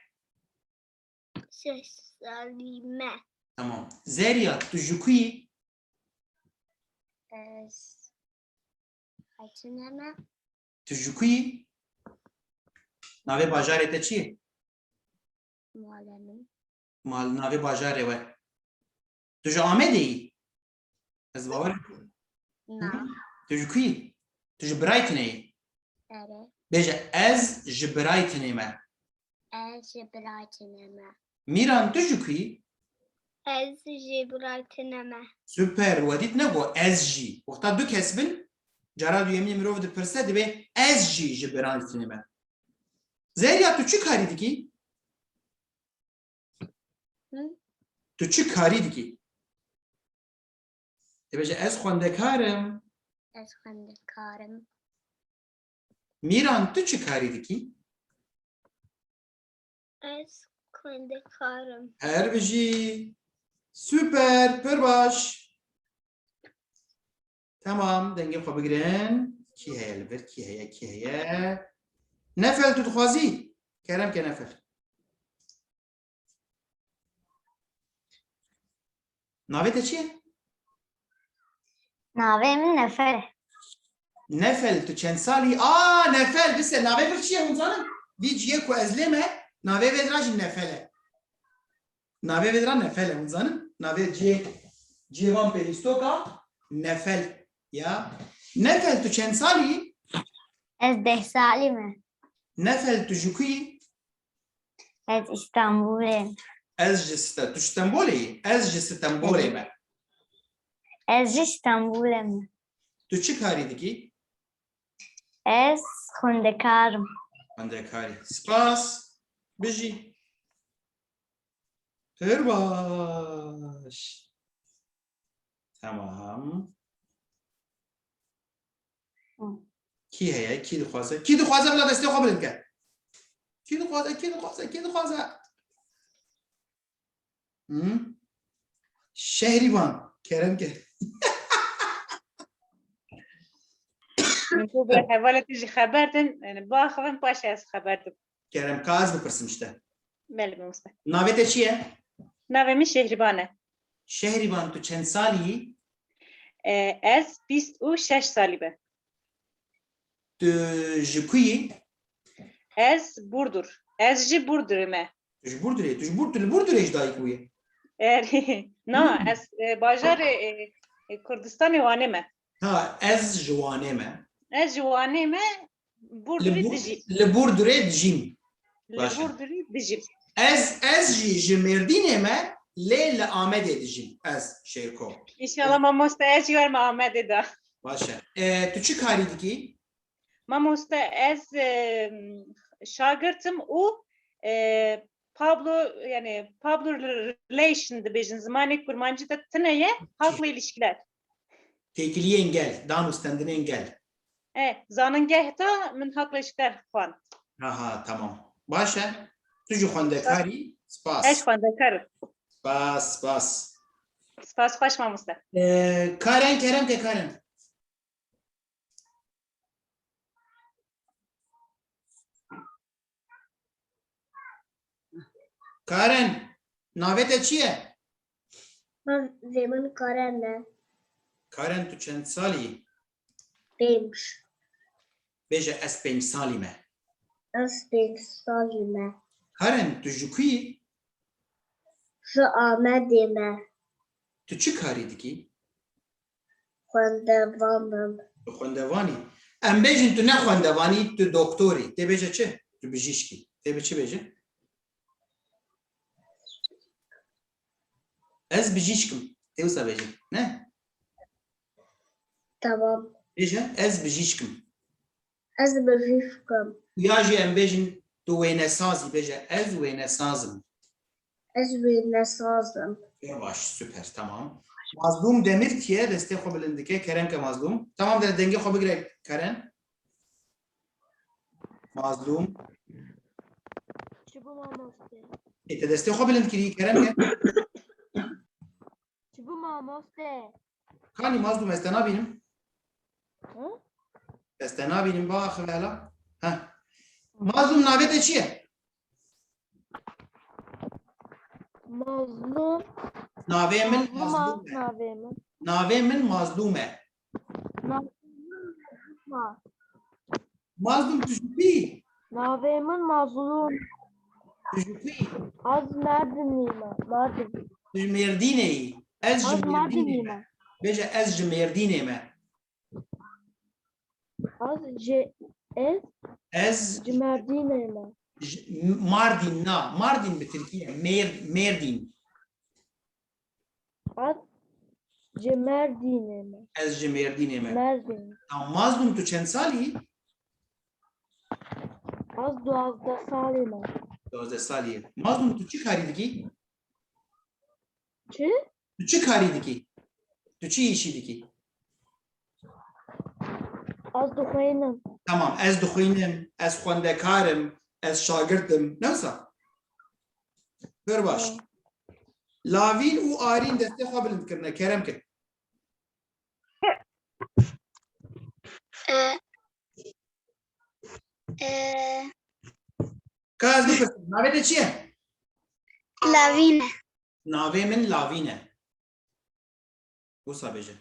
6 salî me. Tamam. Zeriya tu ji ku yî? Ez Aytuneme. Tu ji ku yî? Navê bajarê te çi ye? Muallimim. Navê bajarê we. Tu ji Amedê yî? Ez bawer dikim. Na. Tu ji ku yî? Tu ji Brightonê yî? Ere. Bêje ez ji Brightonê me. Ez Brightoneme. Mîran tu ji ku yî? Ez Brightoneme. Süper. Wedît ne got ez jî. Wexta du kes bin, cara duyemî mirov dipirse dibe ez jî ji Brightonê me. Zehriya tu çi karî dikî? Tu çi karî dikî? Dibêje ez xwendekarim. Ez xwendekarim. Mîran tu çi karî dikî? Ez xwendekarim. Her bijî. Süper. Pir baş. Tamam. Dengê xwe bigirin. Kî heye li vir? Kî heye? Kî heye? Nefel tu dixwazî? Kerem ke nefel. Navê te çi ye? Navê min Nefer e. Nefel tu çend salî? Nefel bise navê vir çi ye hûn zanin? Vî ciyê ku ez lê me navê vê dira jî Nefel e. Navê vê dira Nefel e hûn zanin? Navê ciyê van pêlîstoka Nefel. Ya. Nefel tu çend salî? Ez 10 salî me. Nefel tu ji ku yî? Ez İstanbul'e. Ez ji tu Stenbolê yî? Ez ji Stenbolê me. Ez ji İstanbul'e me. Tu çi karî dikî? Ez xwendekarim. Xwendekarî. Spas. Bijî. Pir baş. Tamam. Kî heye? Kî dixwaze? Kî dixwaze bila destê xwe bilind ke? Kî dixwaze? Kî dixwaze? Kî dixwaze? Şehrivan. Kerem ke. تو به حواله تیجی خبر دن باخوان باشه از خبر دن Kerem kaz bipirsim işte. بله بمسته Navê te çi ye? نومی شهریبانه Şehrivan tu çend salî yî? Ez 26 salî be Tu ji ku yî? Ez Burdur Ez ji Burdur'e me Tu ji Burdurê. Tu ji Burdurê ji dayîk bûye. Na ez bajar Kurdistan wane me Ha ez ji Wanê me. Ez ji wane me Burdur'e dijî Li Burdurê dijîm. Li Burdur'e dijî Ez jî ji Mêrdînê me lê li Amedê dijîm. Ez Şêrko. İnşallah mamoste ez yor me Ahmed'e da Baş tu çi karî dikî? mamoste ez şagirtim û Pablo yani Pablo relation dibêjin zimanê kurmancı da tineye halkla ilişkiler. Têkiliyên gel, dan û stendinên gel. Zanîngehta min halkla ilişkiler xwand. Ha tamam. Baş e. Tu jî xwendekarî? Spas. Ez xwendekarim. Spas. Spas xweş mamoste. Karen Kerem ke Karen. Karen, navê te çi ye? Navê min Karen e. Karen tu çend salî yî? 5. Bêje ez 5 salî me. Ez 5 salî me. Karen tu ji ku yî? Ji Amedê me. Tu çi karî dikî? Xwendevanim. Tu xwendevanî. Em bêjin tu ne xwendevanî, tu doktorî. Tê bêje çi? Tu bijîşkî. Tê bi çi bêje? Ez bijîşkim. Tê wisa bêje. Ne? Tamam. Bêje ez bijîşkim. Ez bijîşkim. Ya jî em bêjin tu wênesazî bêje ez wênesazim. Ez wênesazim. Baş, süper, tamam. Mazlum Demirkiye destê xwe bilind dike. Kerem ke mazlum. Tamam de dengê xwe bigire Karen. Mazlum. Çi bu mamoste? Te destê xwe bilind kirî Kerem ke. Çi bu mamoste? Kanî mazlum ez te nabînim. Ez te nabînim baxwe hela. Heh. Mazlum navê te çi ye? Mazlum. Navê min mazlum e. Navê min. Navê min mazlum e. Mazlum tüşüpi. Navemin mazlum. Tüşüpi. Az Mardinliyim. Mardin. Jmerdîneyî. Ez Az jmerdînê me. Mardinliyim. Bêje ez jmerdînê me. Az Ez Mardinliyim. Mardin na. Mardin bi Tirkiye. Merdin. Az Mardinliyim. Ez jmerdînê me. Mardin. Tamam mazlum tu çend salî? Az 12 salıyım. 12 salî. Mazlum tu çi karî dikî? Çi? Tu çi karî dikî? Tu çi işî dikî? Az duxuyum. Tamam ez dixwînim, ez xwendekarim, ez şagirdim. Ne wisa? Pir baş. Lavîn û arîn destê xwe bilind kirine. Kerem kir. Ka ez bipirsim. Navê te çi ye? Lavine. Navê min Lavîn e. Wisa bêje.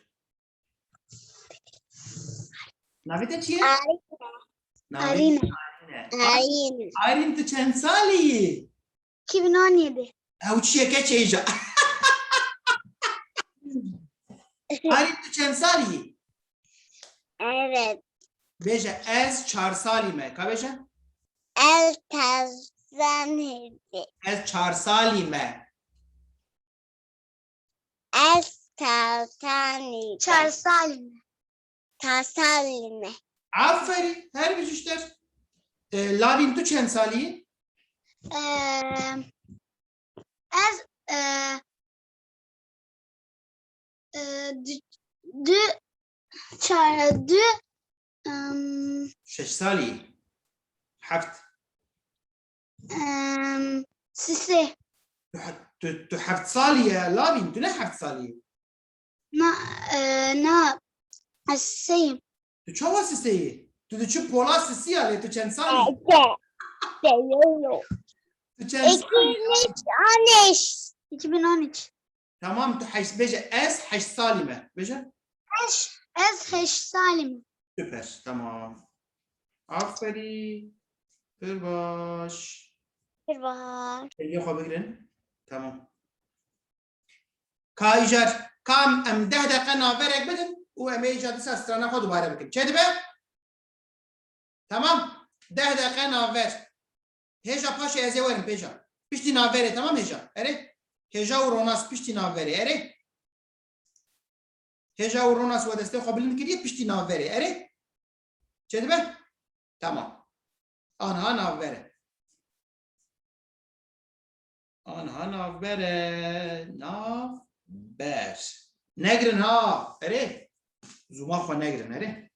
Navê te çi ye? Navê Arîne. Arîn. Arîn tu çend salî yî? 2017. Ew çiyeke çêja. Arîn tu çend salî yî? Evet. Bêje ez 4 salî me. Ka bêje? El tazanidi. Ez 4 salî me. El tazanidi. Çarsalime. Tasalime. Aferin. Her bir işler. Lavin tu çend salî yî? Ez dü 6 salî yî. Heft. sisi. Tu heft salî ye Lavin. Tu ne heft salî yî? Na asayım. Tu çawa sisê yî? Tu diçî pola sisî ya lê tu çend salî yî? Tu çend salî yî? 2013. Tamam tu heşt bêje ez 8 salî me. Bêje? Ez heş salim. Süper. Tamam. Aferin. Pir baş. Bir var. Elgê xwe bigirin. Tamam. Ka îjar kam em 10 deqe naverek bidin û em ê îjar dîsa strana xwe dubare bikin. Çê dibe? Tamam. 10 deqe naver. Hêja paşê ez ê werim pêja. Piştî naverê tamam hêja. Erê. Hêja û Ronas piştî naverê. Erê. Hêja û Ronas we destê xwe bilind kiriye piştî naverê. Erê. Çê dibe? Tamam. Anha navbere. Anha navbere. Navber. Negrin ha. Erê. Zûma xwe negrin. Erê.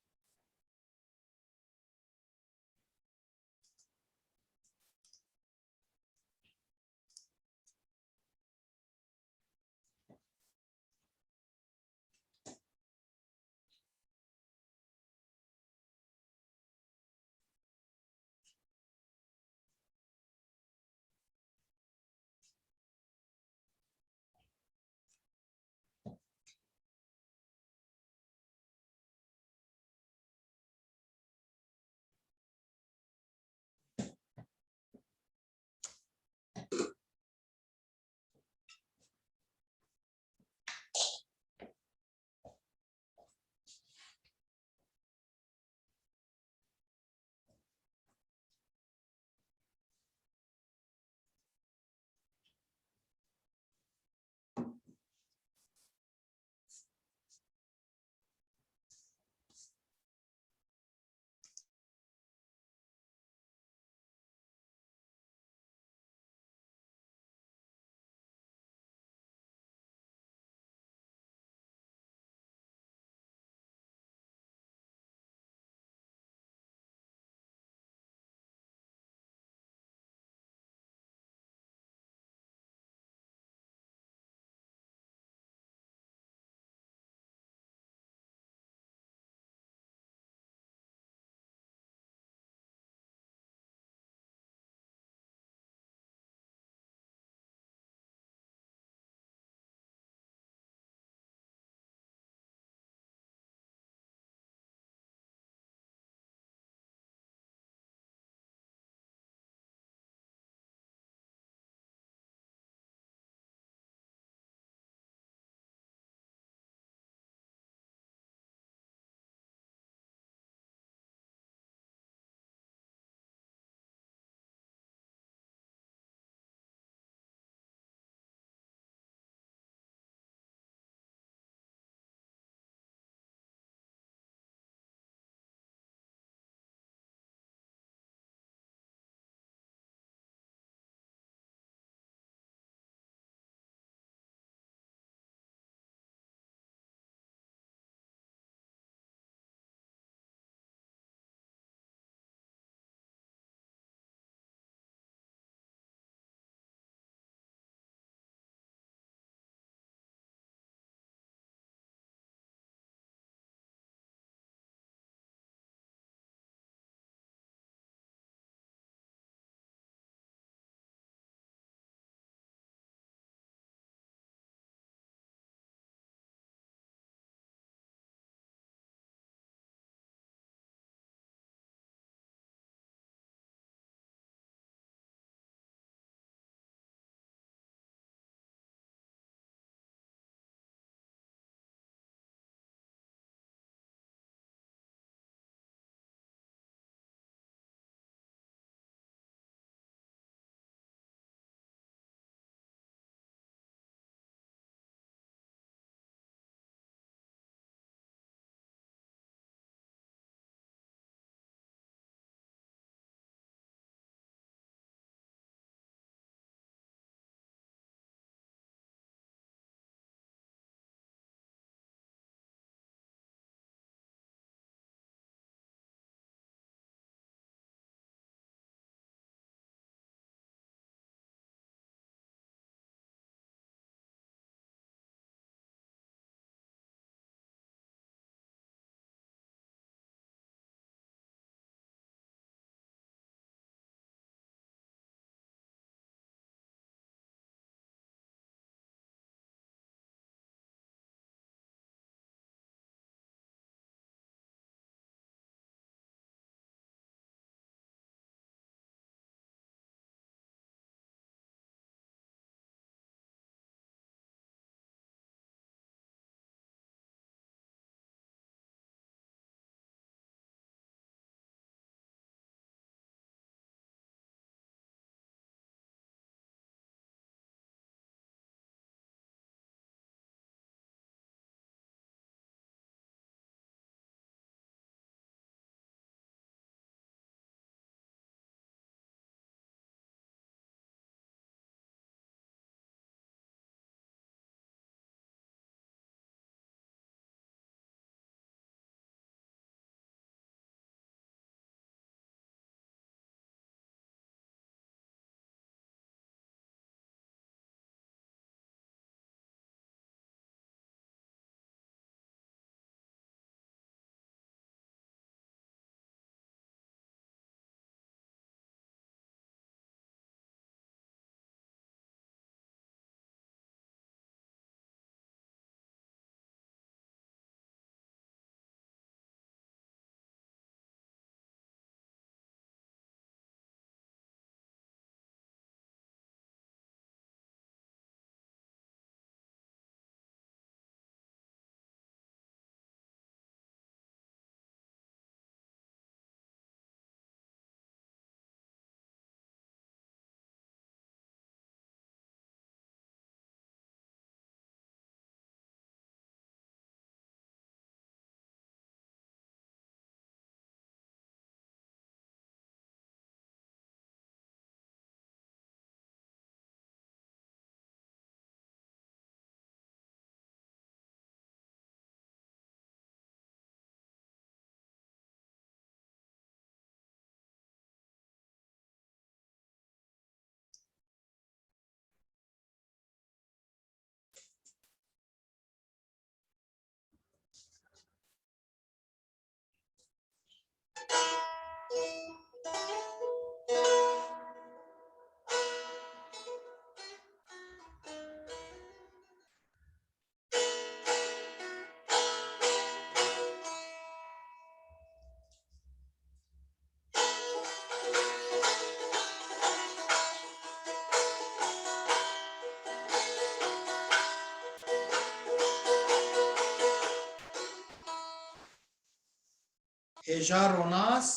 هێژا ڕۆناس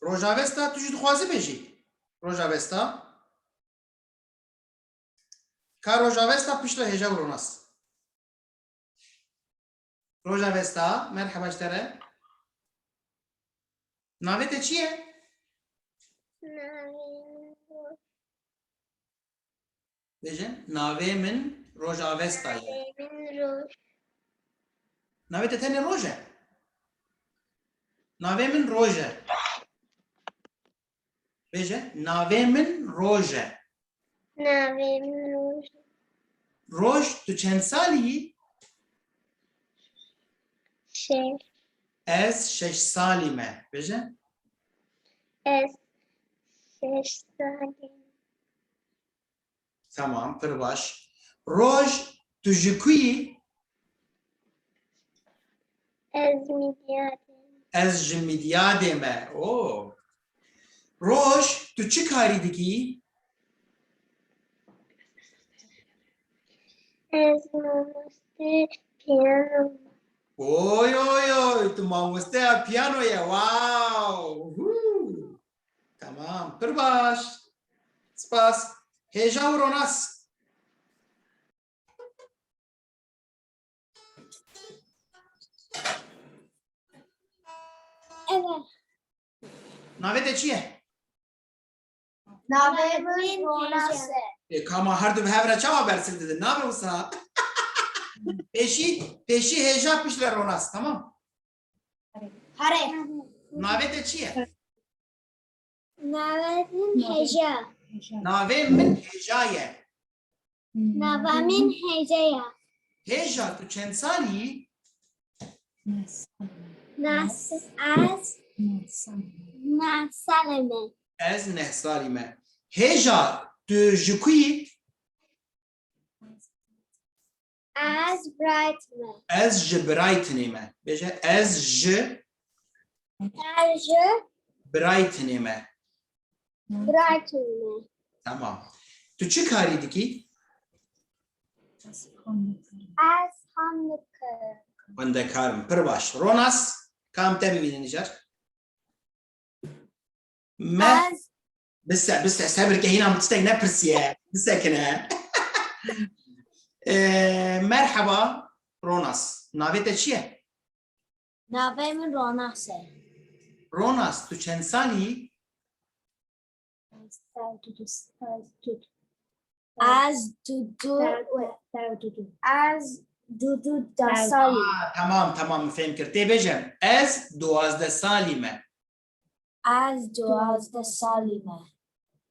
ڕۆژاوێستا توش دخوازی بێژی ڕۆژاوێستا کا ڕۆژاوێستا پشت لە هێژا و ڕۆناس ڕۆژاوێستا مەرحەبا شتەرە ناوێتە چییە؟ بێژن ناوێ من ڕۆژاوێستایە ناوێتە تەنێ ڕۆژە ناوێ من ڕۆژە بێژە ناوێ من ڕۆژە ڕۆژ تو چەند ساڵی؟ Ez 6 salîme bêje Ez 6 salîme. Tamam, pir baş. Roj tu ji ku yî? Ez Midyadê. Ez ji Midyadê me. O. Roj tu çi karî dikî? Ez mamoste piyano. Oy oy oy, tu mamosteya piyanoya. Wow. Tamam, pir baş. Spas. Hêja û ronas. Evet. Navê te çi ye? Navê min Ronas e. Kama her du bi hev re çawa bersil didin. Navê wisa? Pêşî hêja pişt re ronas, tamam? Hare. Navê te çi ye? Navê min Heja. Navê min hêja ye. Navê min Heja ye. Hêja tu çend salî? Nas salime. Ez 9 salî me. Hêja tu ji ku yî? Ez bright me. Ez ji Brightonê me. Bêje ez ji Ez Brightonê me. bright me. Tamam. Tu çi karî dikî? Ez hamdike. Xwendekarim. Pir baş. Ronas, kam te bibînin îcar? Me bise sebirke hîna min tiştek nepirsiye. Bisekine. Merheba Ronas. Navê te çi ye? Navê min Ronas e. Ronas, tu çend salî? Ez dudu da salî. Tamam fêm kir. Tê bêjem. Ez 12 salî me. Ez 12 salî me.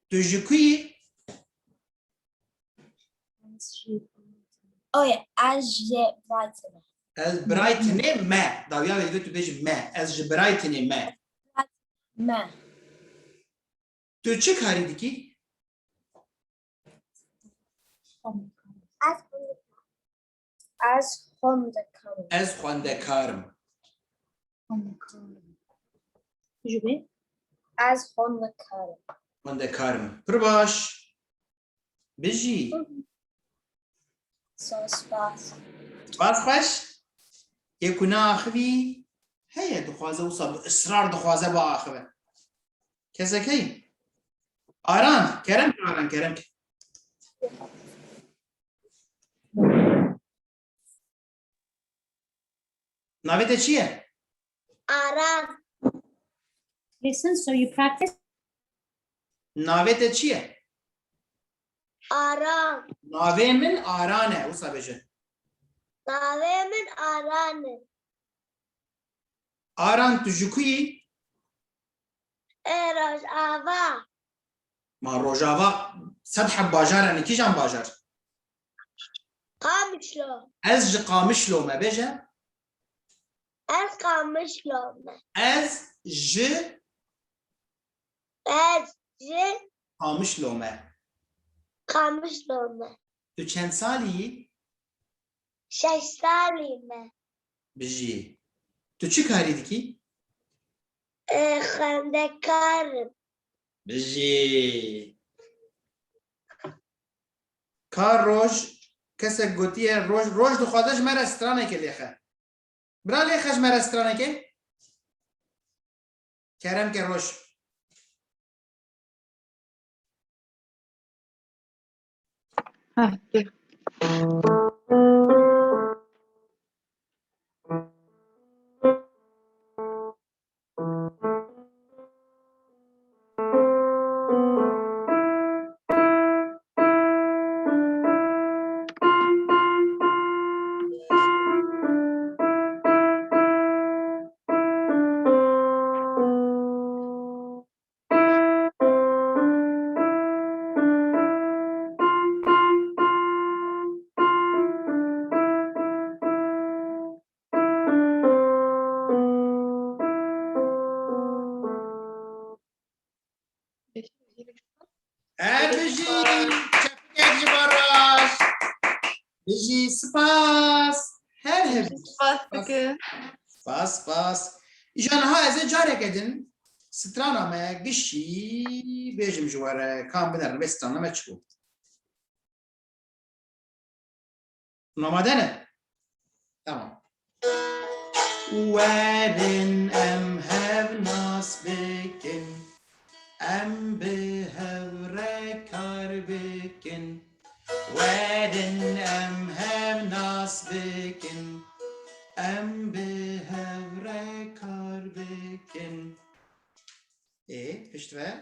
Tu ji ku yî? Oye, ez ji Brightonê. Ez Brightonê me. Dawiya wê tu bêjî me. Ez ji Brightonê me. Me. Tu çi karî dikî? Ez xwendekarim. Ez xwendekarim. Ez xwendekarim. Xwendekarim. Pir baş. Bijî. Spas. Spas xweş. Yê ku naaxivî heye dixwaze wisa bi israr dixwaze biaxive. Kesek heye? Aran, kerem aran kerem. Navê te çi ye? Aran. Listen, so you practice. Navê te çi ye? Aran. Navê min Aran e. Wisa bêje. Navê min Aran e. Aran tu ji ku yî? Rojava. Ma Rojava sed heb bajar e kîjan bajar? Qamişlo. Ez ji Qamişlo me bêje. Ez Qamışlo me. Ez ji Qamışlo me. Tu çend salî yî? 6 salî me. Bijî. Tu çi karî dikî? Xwendekarim. Bijî. Ka roj kesek gotiye roj dixwaze ji me restoranekê lêxe. Bira lêxe ji me restoranekê? Kerem Keroş. Erbiji, çepkeci baraj. Biji, spas. Her Spas. İjan ha ez carek edin. Strana me gişi bejim jware kan biner ve strana me çıkı. Namade ne? Tamam. Wedding em have nas bekin. Em behevre kar bekin. Wedding em have nas bekin. Em behevre kar bekin. Pişt ve?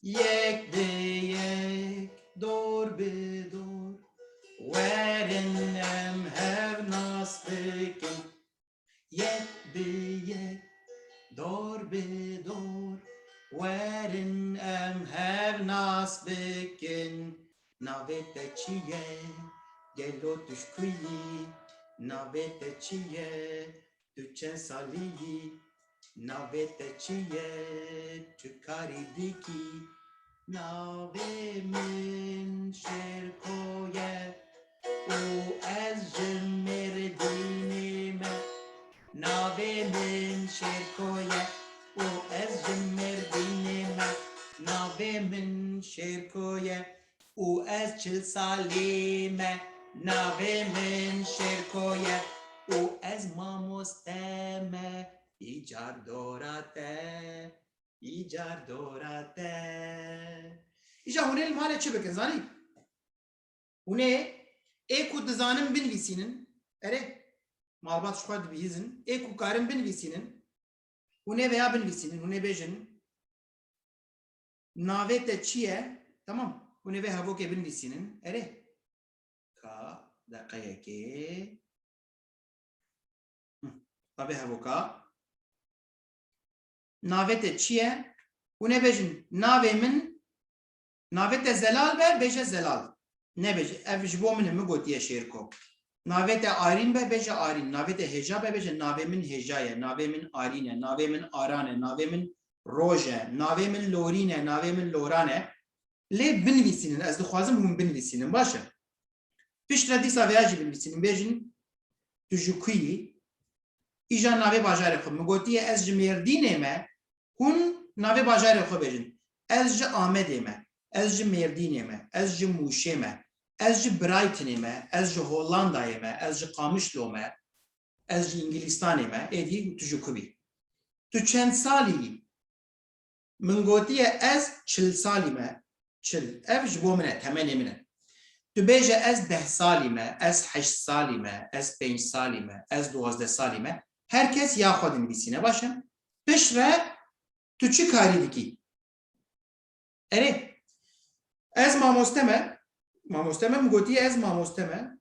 Yek be yek, dor be dor. Wedding em have nas bekin. Yek be yek, dor be dor. Wedding em have nas bekin. Navete çiye, gelo düşküyi. Navete çiye, tüçen saliyi. Navete çiye, tükari diki. Nave min şerkoye, o ez merdinime. Nave min şerkoye, o ez merdinime. Nave min şerkoye, o ez çil salime. Nave min şerkoye, o ez mamosteme. İcar dorate, icar dorate. İşte hune male çi bikin zani? Hune eku dizanim binvisinin, ere malbat şuad bihizin, eku karim binvisinin, hune veya binvisinin, hune bejin, navete çiye, tamam, hune ve havoke binvisinin, ere ka dakayake, tabi havoka. Navete çiye, hune bejin, nave min, navete zelal be, beje zelal. Ne beje, ev jbo min mi gotiye şerko. Navete arin be, beje arin. Navete heja be, beje nave min hejaye, nave min arine, nave min arane, nave min roje, nave min lorine, nave min lorane. Le binvisinin, ez dixwazim hum binvisinin, başa. Piştre dîsa veya jî binvisinin, bejin, tu ji kuî, İjan nave bajarê xwe min gotiye ez ji Mêrdînê me hûn navê bajarê xwe bêjin. Ez ji Amedê me, ez ji Mêrdînê me, ez ji Mûşê me, ez ji Brightonê me, ez ji Hollandayê me, ez ji Qamişlo me, ez ji Ingilistanê me, êdî tu ji ku bî. Tu çend salî yî? Min gotiye ez 40 salî me. 40. Ev ji bo min e, temenê min e. Tu bêje ez 10 salî me, ez 8 salî me, ez 5 salî me, ez 12 salî me. Herkes ya xwe dinivîsîne başe. Piştre tu çi karî dikî? Erê, ez mamoste me, min gotiye ez mamoste me,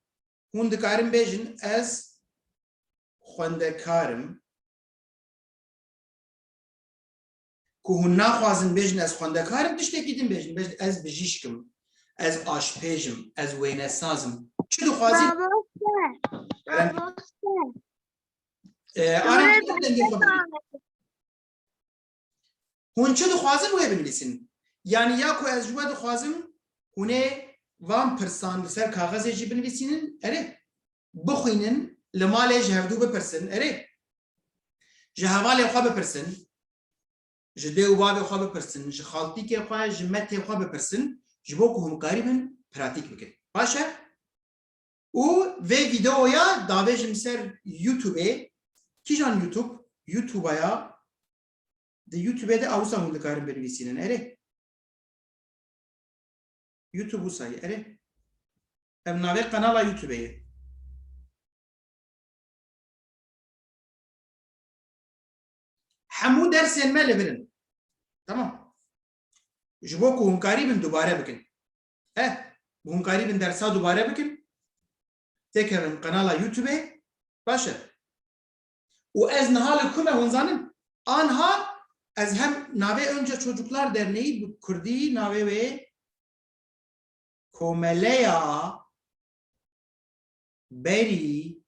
hûn dikarin bêjin ez xwendekarim, ku hûn naxwazin bêjin ez xwendekarim, tiştekî din bêjin, bêjin ez bijîşkim, ez aşpêjim, ez wênesazim. Çi dixwazî? Hûn çi dixwazin wê binivîsin? Yani ya ku ez ji we dixwazim hûnê van pirsan li ser kaxezê jî binivîsînin, erê bixwînin, li malê ji hevdû bipirsin, erê ji hevalê xwe bipirsin, ji dê û bavê xwe bipirsin, ji xaltîkê xwe, ji metê xwe bipirsin, ji bo ku hûn karîbin pratîk bikin. Baş e? û vê vîdeoya davêjim ser YouTubeê. Kîjan YouTube? YouTube'ya Di YouTube'de avsa hûn dikarin binivîsînin erê. YouTube wisa ye erê. Ev navê kanala YouTube'ê ye. Hemû dersên me li birin. Tamam. Ji bo ku hûn karîbin dubare bikin. Bu hûn karîbin dersa dubare bikin. Tekevin kanala YouTube'ê baş e. û ez niha li ku me hûn zanin? Anha ez hem navê Önce Çocuklar Derneği bi Kurdî navê wê Komeleya Berî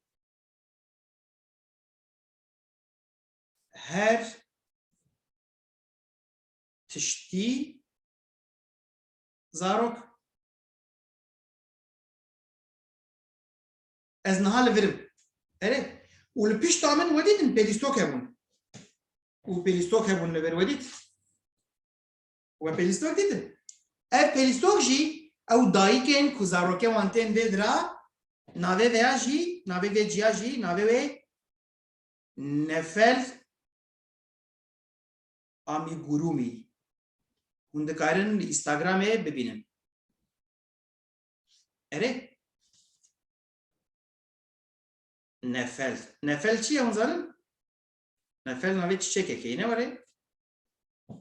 her tiştî zarok ez niha li virim. Erê û li pişta min wedî din pelîstok hebûn. û pelîstok hebûn li ber wedî. We pelîstok dîtin. Ev pelîstok jî ew dayîkên ku zarokê wan tên vê dira navê veya jî navê vê ciya jî navê wê Nefel Amigurumi. Hûn dikarin li Instagramê bibînin. Erê Nefel. Nefel çi ye hûn zanin? Nefel navê çiçekekê ye ne were?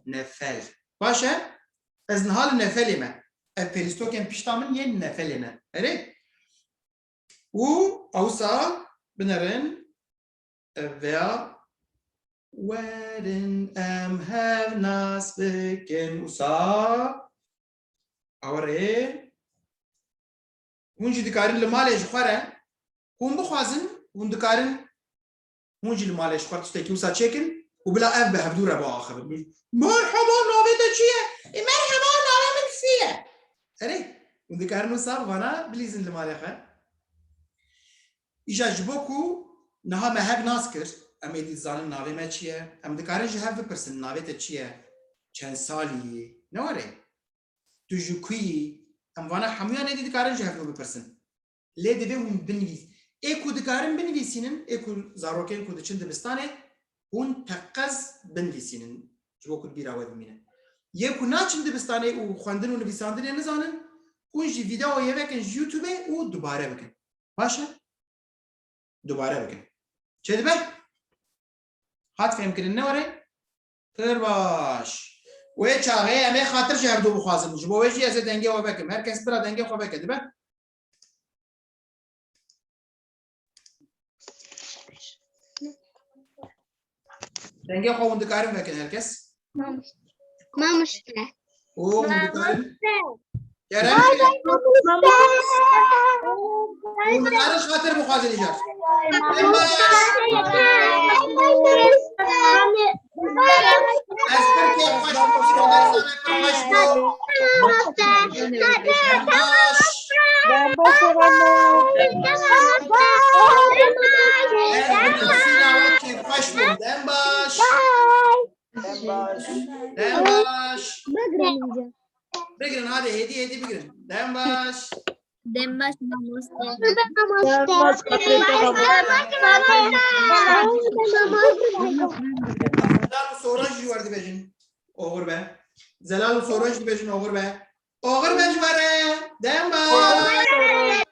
Nefel. Baş e? Ez niha li Nefelê me. Ev pelîstokên pişta min yên Nefelê ne. Erê? û ewsa binerin veya werin em hev nas bikin wisa awerê hûn jî dikarin li malê ji xwe re hûn bixwazin hûn dikarin hûn jî li malê ji xwe tiştekî wisa çêkin û bila ev bi hevdû re biaxivin. Merheba navê te çi ye? Merheba navê min Fî ye. Erê hûn dikarin wisa vana bilîzin li malê xwe. İja ji bo ku niha me hev nas kir em ê dizanin navê me çi ye em dikarin ji hev bipirsin navê te çi ye çend salî yî ne were tu ji ku yî em vana hemûyan êdî dikarin ji hev bipirsin lê divê hûn binivîs ê ku dikarin binivîsînin ê ku zarokên ku diçin dibistanê hûn teqez binivîsînin ji bo ku bîra we bimîne yê ku naçin dibistanê û xwendin û nivîsandinê nizanin hûn jî vîdeoyê vekin ji YouTube'ê û dubare bikin baş e dubare bikin çê dibe hat fêmkirin ne were pir baş wê çaxê em ê xatir ji hevdû bixwazin ji bo wê jî ez ê dengê xwe vekim her kes bira dengê xwe veke dibe dengê xwe hûn dikarin vekin her kes Mamuste. û hûn dikarin Kerem hûn dikarin ji xatir bixwazin îjar ez pir kêf xweş bûm dem baş dem baş bigirin hadi hediye bigirin dem baş Dembaş mamoste. Zelal soraj var dibejin oğur be Zelal soraj dibejin oğur be oğur be jware dem baş Oğur be.